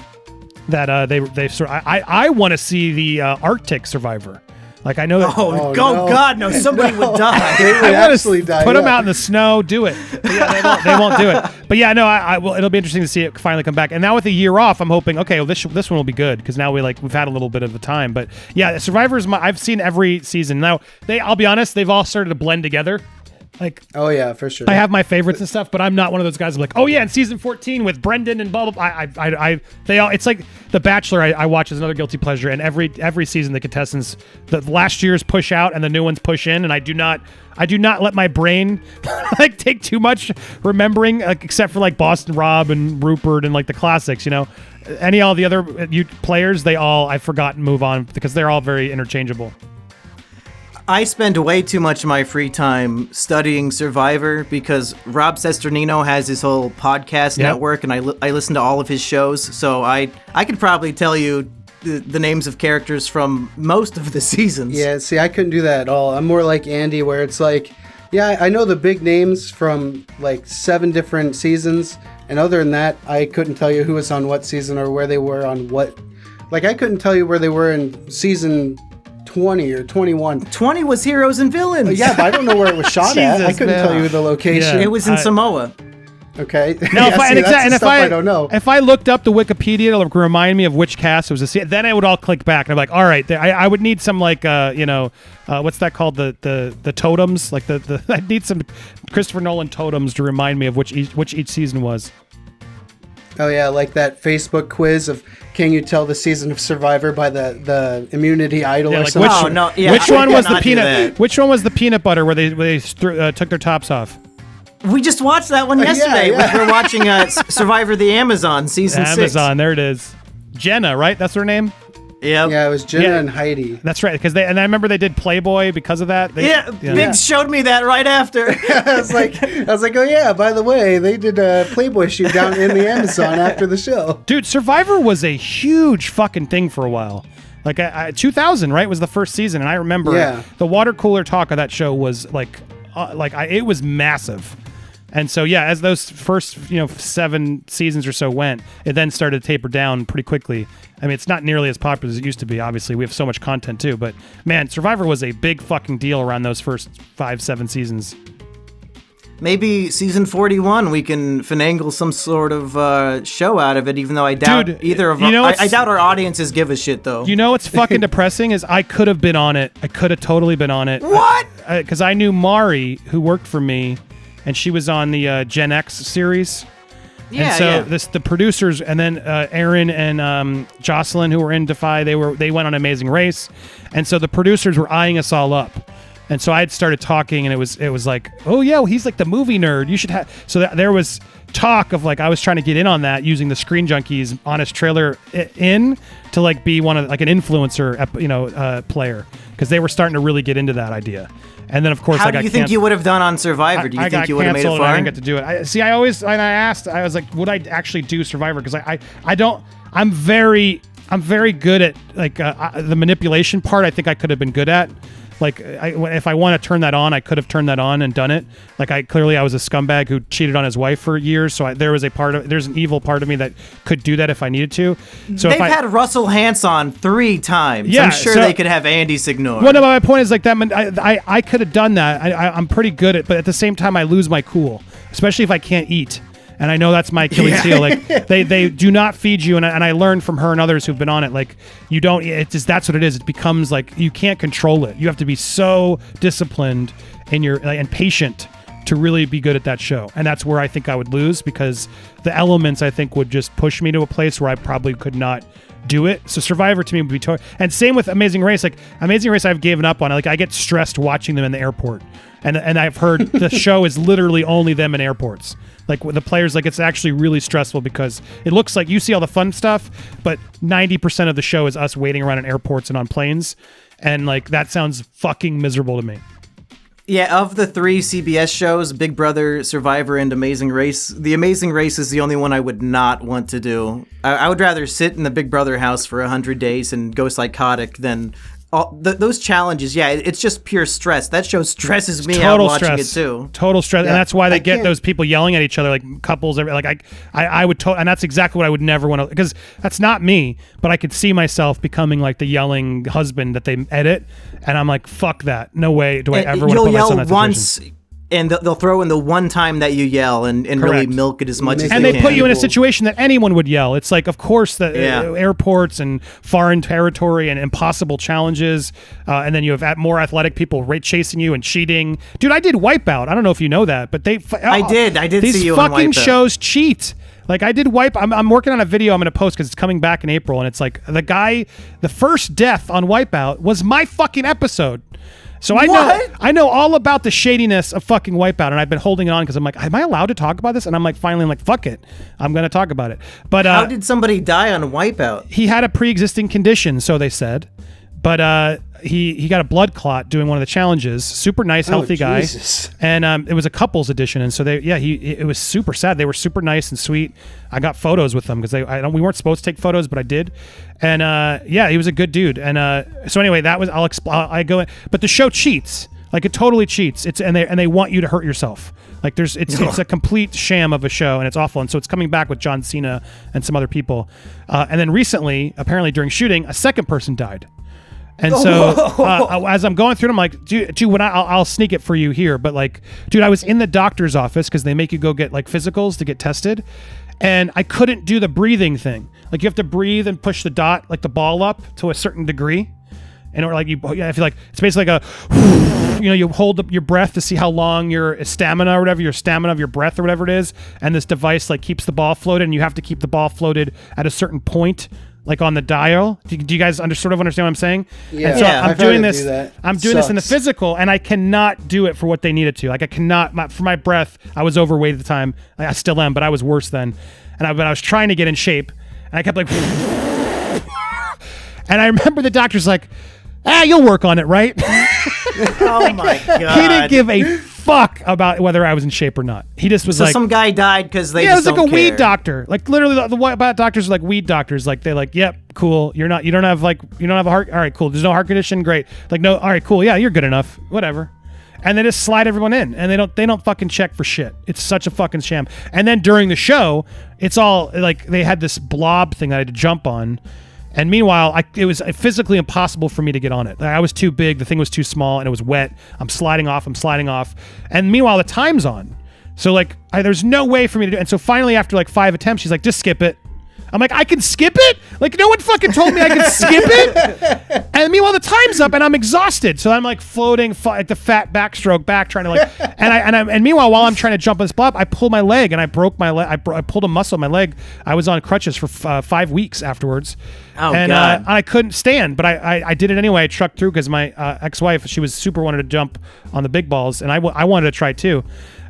That they sort. I want to see the Arctic Survivor. Like I know that. Oh no. God, no! Somebody would die. They would actually die. Put them out in the snow. Do it. But yeah, they won't do it. But yeah, no. I will. It'll be interesting to see it finally come back. And now with a year off, I'm hoping. Okay, well, this one will be good because now we've had a little bit of the time. But yeah, Survivor's I've seen every season now. I'll be honest. They've all started to blend together. Like, Oh yeah, for sure. I have my favorites and stuff, but I'm not one of those guys who's like, oh yeah, in season 14 with Brendan and blah blah blah. They all. It's like The Bachelor. I watch as another guilty pleasure, and every season the contestants, the last year's push out and the new ones push in, and I do not let my brain like take too much remembering, like, except for like Boston Rob and Rupert and like the classics. You know, all the other players, I forgot and move on because they're all very interchangeable. I spend way too much of my free time studying Survivor because Rob Sesternino has his whole podcast network, and I listen to all of his shows. So I could probably tell you the names of characters from most of the seasons. Yeah, see, I couldn't do that at all. I'm more like Andy, where it's like, yeah, I know the big names from like 7 different seasons, and other than that, I couldn't tell you who was on what season or where they were on what. Like, I couldn't tell you where they were in season 20 or 21. 20 was Heroes and Villains. Yeah, but I don't know where it was shot at. I couldn't tell you the location. It was in Samoa. Okay. Now, I don't know. If I looked up the Wikipedia, it'll remind me of which cast it was. Then I would all click back, and I'm like, all right, I would need some like what's that called, the totems, like the I need some Christopher Nolan totems to remind me of which each season was. Oh yeah, like that Facebook quiz of can you tell the season of Survivor by the immunity idol or something? Which one was the peanut? Which one was the peanut butter where they took their tops off? We just watched that one yesterday. Yeah. We're watching Survivor the Amazon season 6. Amazon, there it is. Jenna, right? That's her name. Yeah, it was Jenna and Heidi. That's right, and I remember they did Playboy because of that. Biggs showed me that right after. I was like, oh yeah, by the way, they did a Playboy shoot down in the Amazon after the show. Dude, Survivor was a huge fucking thing for a while. Like 2000, right, was the first season, and I remember the water cooler talk of that show was it was massive. And so, yeah, as those first 7 seasons or so went, it then started to taper down pretty quickly. I mean, it's not nearly as popular as it used to be. Obviously, we have so much content too. But man, Survivor was a big fucking deal around those first 5-7 seasons. Maybe season 41 we can finagle some sort of show out of it, even though I doubt I doubt our audiences give a shit, though. You know what's fucking depressing is I could have been on it. I could have totally been on it. What? Because I knew Mari, who worked for me, and she was on the Gen X series. Yeah, and so the producers, and then Aaron and Jocelyn, who were in Defy, they went on Amazing Race, and so the producers were eyeing us all up. And so I had started talking, and it was like, oh yeah, well, he's like the movie nerd. You should have. So there was talk of like I was trying to get in on that using the Screen Junkies Honest Trailer in to like be one of like an influencer, player, because they were starting to really get into that idea. And then of course, how do you think you would have done on Survivor? Do you think you would have made it far? I didn't get to do it. I was like, would I actually do Survivor? Because I don't. I'm very good at like the manipulation part. I think I could have been good at. Like, if I want to turn that on, I could have turned that on and done it. Like, I was a scumbag who cheated on his wife for years, so there's an evil part of me that could do that if I needed to. So they've had Russell Hantz on 3 times. Yeah, I'm sure they could have Andy Signore. Well, no, my point is like that. I could have done that. I'm pretty good at, but at the same time, I lose my cool, especially if I can't eat. And I know that's my Achilles heel. Like they do not feed you, and I learned from her and others who've been on it. Like you don't. It's just that's what it is. It becomes like you can't control it. You have to be so disciplined and patient to really be good at that show. And that's where I think I would lose, because the elements I think would just push me to a place where I probably could not do it. So Survivor to me would be and same with Amazing Race. Like Amazing Race, I've given up on. Like I get stressed watching them in the airport, and I've heard the show is literally only them in airports. Like with the players, like it's actually really stressful because it looks like you see all the fun stuff, but 90% of the show is us waiting around in airports and on planes, and like that sounds fucking miserable to me. Yeah, of the 3 CBS shows, Big Brother, Survivor, and Amazing Race, the Amazing Race is the only one I would not want to do. I would rather sit in the Big Brother house for 100 days and go psychotic than those challenges. Yeah, it's just pure stress. That show stresses me out watching it too. Total stress, and that's why they get those people yelling at each other, like couples. Like I would, and that's exactly what I would never want to, because that's not me. But I could see myself becoming like the yelling husband that they edit, and I'm like, fuck that. No way do I ever want to put myself in that situation. And they'll throw in the one time that you yell and really milk it as much as and they they can. put you in a situation that anyone would yell. It's like, of course, the airports and foreign territory and impossible challenges. And then you have more athletic people chasing you and cheating. Dude, I did Wipeout. I don't know if you know that, but I did these see you on fucking Wipeout. shows cheat. Like I did I'm working on a video I'm going to post because it's coming back in April. And it's like the first death on Wipeout was my fucking episode. So I know all about the shadiness of fucking Wipeout, and I've been holding it on because I'm like, am I allowed to talk about this? And I'm like, finally, I'm like, fuck it, I'm gonna talk about it. But how did somebody die on Wipeout? He had a pre-existing condition, so they said. But he got a blood clot doing one of the challenges. Super nice, healthy guy. And it was a couples edition, and so it was super sad. They were super nice and sweet. I got photos with them because we weren't supposed to take photos, but I did. And he was a good dude. And so anyway, that was but the show cheats. Like it totally cheats. And they want you to hurt yourself. Like it's a complete sham of a show, and it's awful. And so it's coming back with John Cena and some other people. And then recently, apparently during shooting, a second person died. And so as I'm going through it, I'm like, dude, I'll sneak it for you here. But like, dude, I was in the doctor's office because they make you go get like physicals to get tested. And I couldn't do the breathing thing. Like you have to breathe and push the ball up to a certain degree. And or like I feel like it's basically like you hold up your breath to see how long your stamina of your breath or whatever it is. And this device like keeps the ball floated, and you have to keep the ball floated at a certain point. Like on the dial. Do you guys understand what I'm saying? Yeah. And so I'm doing this. I'm doing this in the Sucks. physical, and I cannot do it for what they needed to. Like I cannot. For my breath, I was overweight at the time. I still am, but I was worse then. But I was trying to get in shape, and I kept like. And I remember the doctor's like, you'll work on it, right? Oh my god. He didn't give a fuck about whether I was in shape or not. He just was So like, some guy died because they it was just like don't a weed care. doctor. Like literally, the Wipeout doctors are like weed doctors. Like they're like, yep, cool. You don't have a heart. All right, cool. There's no heart condition. Great. Like no. All right, cool. Yeah, you're good enough. Whatever. And they just slide everyone in, and they don't fucking check for shit. It's such a fucking sham. And then during the show, it's all like they had this blob thing that I had to jump on. And meanwhile, it was physically impossible for me to get on it. I was too big, the thing was too small, and it was wet. I'm sliding off. And meanwhile, the time's on. So like, there's no way for me to do it. And so finally, after like 5 attempts, she's like, just skip it. I'm like, I can skip it? Like, no one fucking told me I could skip it? And meanwhile, the time's up, and I'm exhausted. So I'm like floating, like the fat backstroke back, trying to like, and meanwhile, while I'm trying to jump on this blob, I pulled my leg, and I broke my leg. I pulled a muscle in my leg. I was on crutches for 5 weeks afterwards. Oh, and God. I couldn't stand, but I did it anyway. I trucked through because my ex-wife, she was super wanted to jump on the big balls, and I wanted to try too.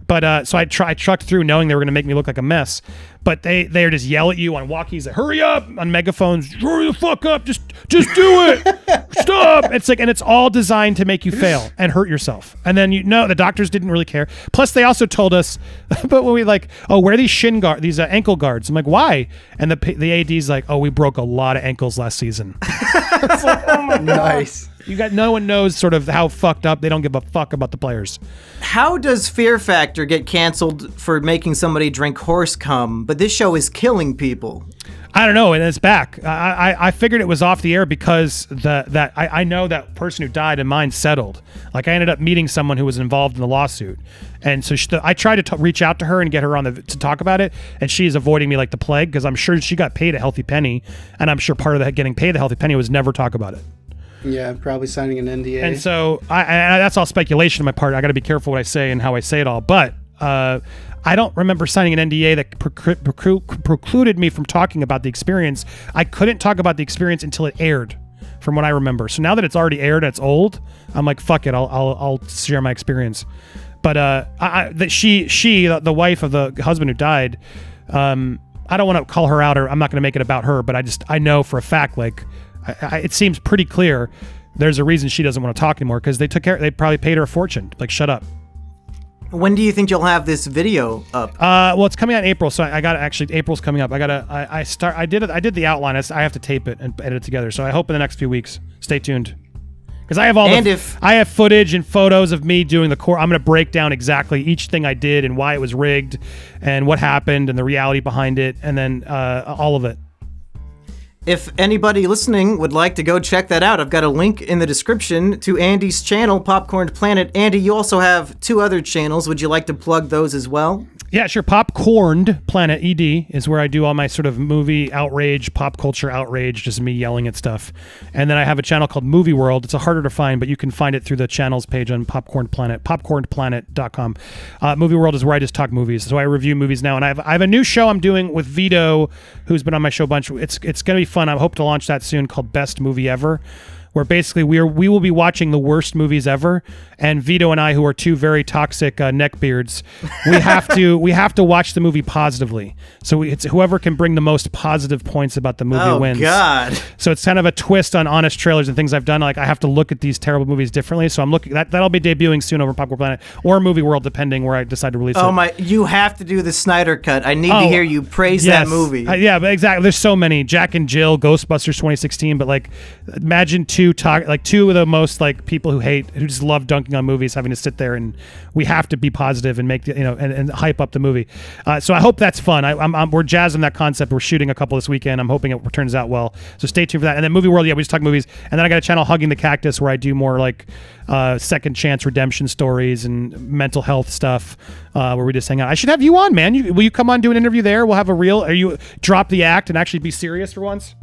But so I trucked through knowing they were going to make me look like a mess. But they just yell at you on walkies, like, hurry up, on megaphones, hurry the fuck up, just do it, stop. It's like, and it's all designed to make you fail and hurt yourself. And then the doctors didn't really care. Plus, they also told us, but when we like, wear these these ankle guards. I'm like, why? And the AD's like, we broke a lot of ankles last season. It's like, oh my God. Nice. No one knows sort of how fucked up. They don't give a fuck about the players. How does Fear Factor get canceled for making somebody drink horse cum, but this show is killing people? I don't know, and it's back. I figured it was off the air because I know that person who died and mine settled. Like I ended up meeting someone who was involved in the lawsuit, and so I tried to reach out to her and get her to talk about it, and she's avoiding me like the plague because I'm sure she got paid a healthy penny, and I'm sure part of that getting paid the healthy penny was never talk about it. Yeah, probably signing an NDA. And so and that's all speculation on my part. I got to be careful what I say and how I say it all. But I don't remember signing an NDA that precluded me from talking about the experience. I couldn't talk about the experience until it aired, from what I remember. So now that it's already aired, it's old. I'm like, fuck it, I'll share my experience. But the wife of the husband who died, I don't want to call her out, or I'm not going to make it about her. But I know for a fact, like. It seems pretty clear there's a reason she doesn't want to talk anymore because they probably paid her a fortune. Like, shut up. When do you think you'll have this video up? Well, it's coming out in April, so April's coming up. I did the outline. I have to tape it and edit it together. So I hope in the next few weeks. Stay tuned. Because I have I have footage and photos of me doing the core. I'm going to break down exactly each thing I did and why it was rigged and what happened and the reality behind it, and then all of it. If anybody listening would like to go check that out, I've got a link in the description to Andy's channel, Popcorn Planet. Andy, you also have 2 other channels. Would you like to plug those as well? Yeah, sure. Popcorned Planet ED is where I do all my sort of movie outrage, pop culture outrage, just me yelling at stuff. And then I have a channel called Movie World. It's harder to find, but you can find it through the channels page on Popcorn Planet, popcornplanet.com. Movie World is where I just talk movies. So I review movies now. And I have a new show I'm doing with Vito, who's been on my show a bunch. It's going to be fun. I hope to launch that soon, called Best Movie Ever, where basically we will be watching the worst movies ever, and Vito and I, who are 2 very toxic neckbeards, we have to watch the movie positively. So it's whoever can bring the most positive points about the movie wins. Oh God! So it's kind of a twist on honest trailers and things I've done. Like I have to look at these terrible movies differently. So I'm looking that'll be debuting soon over Popcorn Planet or Movie World, depending where I decide to release it. Oh my! You have to do the Snyder cut. I need to hear you praise that movie. Yeah, but exactly. There's so many. Jack and Jill, Ghostbusters 2016, but like imagine 2 of the most like people who just love dunking on movies having to sit there, and we have to be positive and make and hype up the movie. So I hope that's fun. We're jazzed on that concept. We're shooting a couple this weekend. I'm hoping it turns out well. So stay tuned for that. And then Movie World, we just talk movies. And then I got a channel, Hugging the Cactus, where I do more like second chance redemption stories and mental health stuff, where we just hang out. I should have you on, man. Will you come on, do an interview there? We'll have you drop the act and actually be serious for once?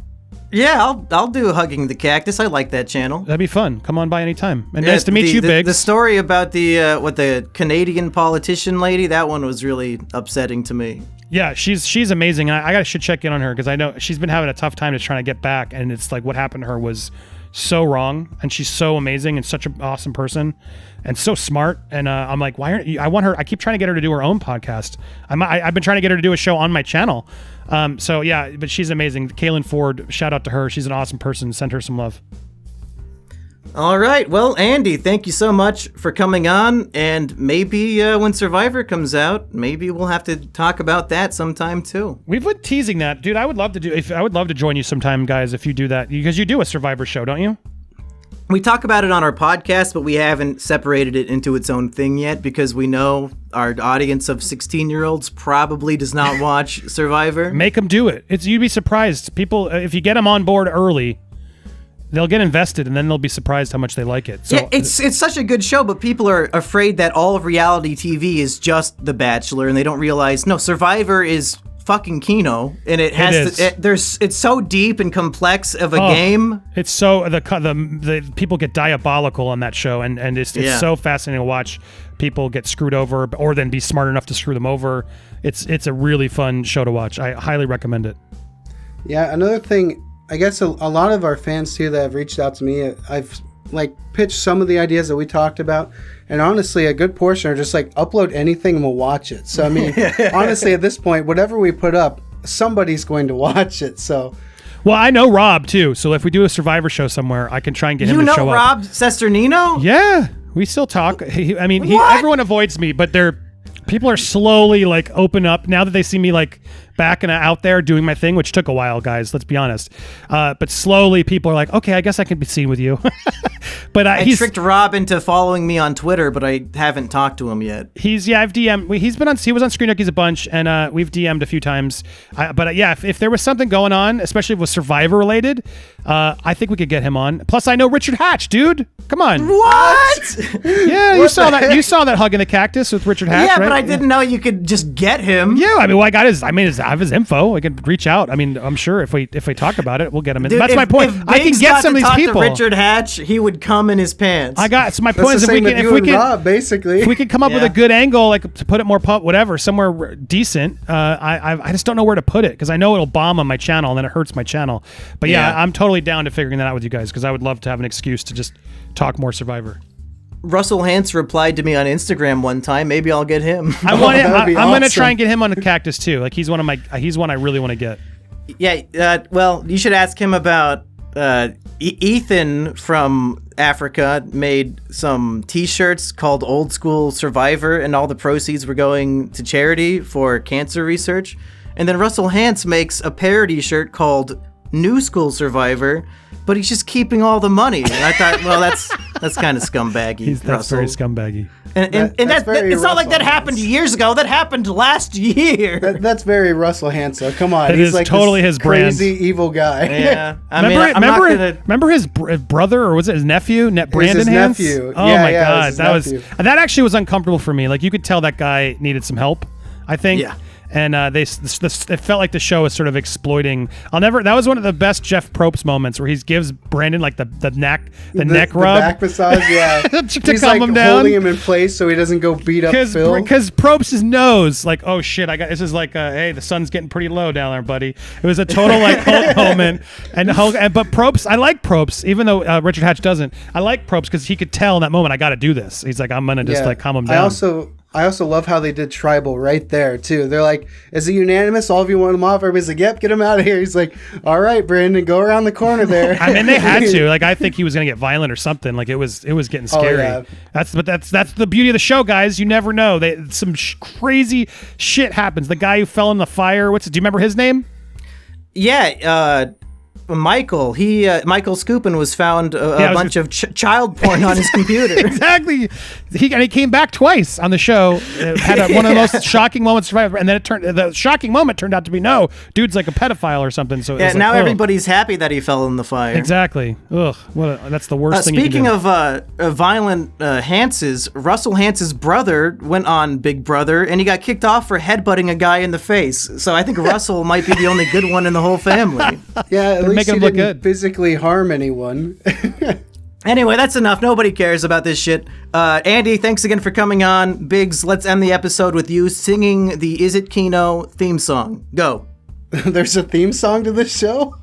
Yeah, I'll do Hugging the Cactus. I like that channel. That'd be fun. Come on by anytime. And nice to meet you, Biggs. The story about the Canadian politician lady, that one was really upsetting to me. Yeah, she's amazing. And I should check in on her because I know she's been having a tough time just trying to get back. And it's like what happened to her was so wrong. And she's so amazing and such an awesome person and so smart. And I'm like, why aren't you? I keep trying to get her to do her own podcast. I've been trying to get her to do a show on my channel. So yeah, but she's amazing. Kaylin Ford, shout out to her. She's an awesome person. Send her some love. All right. Well, Andy, thank you so much for coming on. And maybe when Survivor comes out, maybe we'll have to talk about that sometime too. We've been teasing that, dude. I would love to join you sometime, guys, if you do that, because you do a Survivor show, don't you? We talk about it on our podcast, but we haven't separated it into its own thing yet because we know our audience of 16-year-olds probably does not watch Survivor. Make them do it. You'd be surprised. People, if you get them on board early, they'll get invested, and then they'll be surprised how much they like it. So, yeah, it's such a good show, but people are afraid that all of reality TV is just The Bachelor, and they don't realize, no, Survivor is fucking kino, and it's so deep and complex of a game. It's so the people get diabolical on that show, and it's so fascinating to watch people get screwed over, or then be smart enough to screw them over. It's a really fun show to watch. I highly recommend it. Yeah, another thing, I guess a lot of our fans too that have reached out to me, I've like pitched some of the ideas that we talked about, and honestly a good portion are just like, upload anything and we'll watch it. So I mean, honestly at this point, whatever we put up, somebody's going to watch it. So well, I know Rob too, so if we do a Survivor show somewhere, I can try and get him to show up. Rob Sesternino? Yeah, we still talk. Everyone avoids me, but people are slowly like open up now that they see me like back and out there doing my thing, which took a while, guys, let's be honest. But slowly people are like, okay, I guess I can be seen with you. But I tricked Rob into following me on Twitter, but I haven't talked to him yet. I've DM'd. He was on Screen Junkies a bunch, and we've DM'd a few times. But if there was something going on, especially if it was Survivor related, I think we could get him on. Plus, I know Richard Hatch, dude. Come on. What? Yeah, you saw that. You saw that Hugging the Cactus with Richard Hatch, yeah, right? but I didn't know you could just get him. Yeah, I mean, I have his info. I can reach out. I mean, I'm sure if we talk about it, we'll get him in. Dude, that's my point. I can get some of these people. To Richard Hatch, he would come in his pants. So my point is, if we can come up with a good angle, like to put it more somewhere decent. I just don't know where to put it because I know it'll bomb on my channel and then it hurts my channel. But yeah, I'm totally down to figuring that out with you guys because I would love to have an excuse to just talk more Survivor. Russell Hantz replied to me on Instagram one time. Maybe I'll get him. I'm going to try and get him on the Cactus too. Like he's one I really want to get. Yeah. Well, you should ask him about Ethan from Africa made some t-shirts called Old School Survivor, and all the proceeds were going to charity for cancer research. And then Russell Hantz makes a parody shirt called New School Survivor, but he's just keeping all the money. And I thought, well, That's kind of scumbaggy. That's very scumbaggy. And That's very it's not like that Russell happened years ago. That happened last year. That's very Russell Hanso. Come on, It he's is like totally this his brand. crazy evil guy. Yeah. Remember his brother, or was it his nephew, Brandon his Hans? nephew. Oh Yeah, my yeah, it God, was his nephew. that actually was uncomfortable for me. Like you could tell that guy needed some help. I think. Yeah. And it felt like the show was sort of exploiting. That was one of the best Jeff Probst moments where he gives Brandon like the neck rub, the back massage. Yeah, to he's calm like him down. holding him in place so he doesn't go beat up Phil. Because Probst knows, like, oh shit, this is like, hey, the sun's getting pretty low down there, buddy. It was a total like Hulk moment, but Probst, I like Probst, even though Richard Hatch doesn't. I like Probst because he could tell in that moment, I got to do this. He's like, I'm gonna just like calm him down. I also love how they did tribal right there too. They're like, "Is it unanimous? All of you want him off?" Everybody's like, "Yep, get him out of here." He's like, "All right, Brandon, go around the corner there." I mean, they had to. Like, I think he was gonna get violent or something. Like, it was getting scary. Oh, yeah. That's the beauty of the show, guys. You never know. Some crazy shit happens. The guy who fell in the fire. Do you remember his name? Yeah. Michael Michael Scoopin was found a bunch of child porn on his computer. Exactly. He came back twice on the show. It had one of the most shocking moments ever, and then the shocking moment turned out to be no, dude's like a pedophile or something. So now everybody's happy that he fell in the fire. Exactly. Ugh. That's the worst thing. Speaking you can do. of violent Hanses, Russell Hance's brother went on Big Brother, and he got kicked off for headbutting a guy in the face. So I think Russell might be the only good one in the whole family. Yeah, at least making he him look didn't good. physically harm anyone. Anyway, that's enough. Nobody cares about this shit. Andy, thanks again for coming on. Biggs, let's end the episode with you singing the Is It Kino theme song. Go. There's a theme song to this show?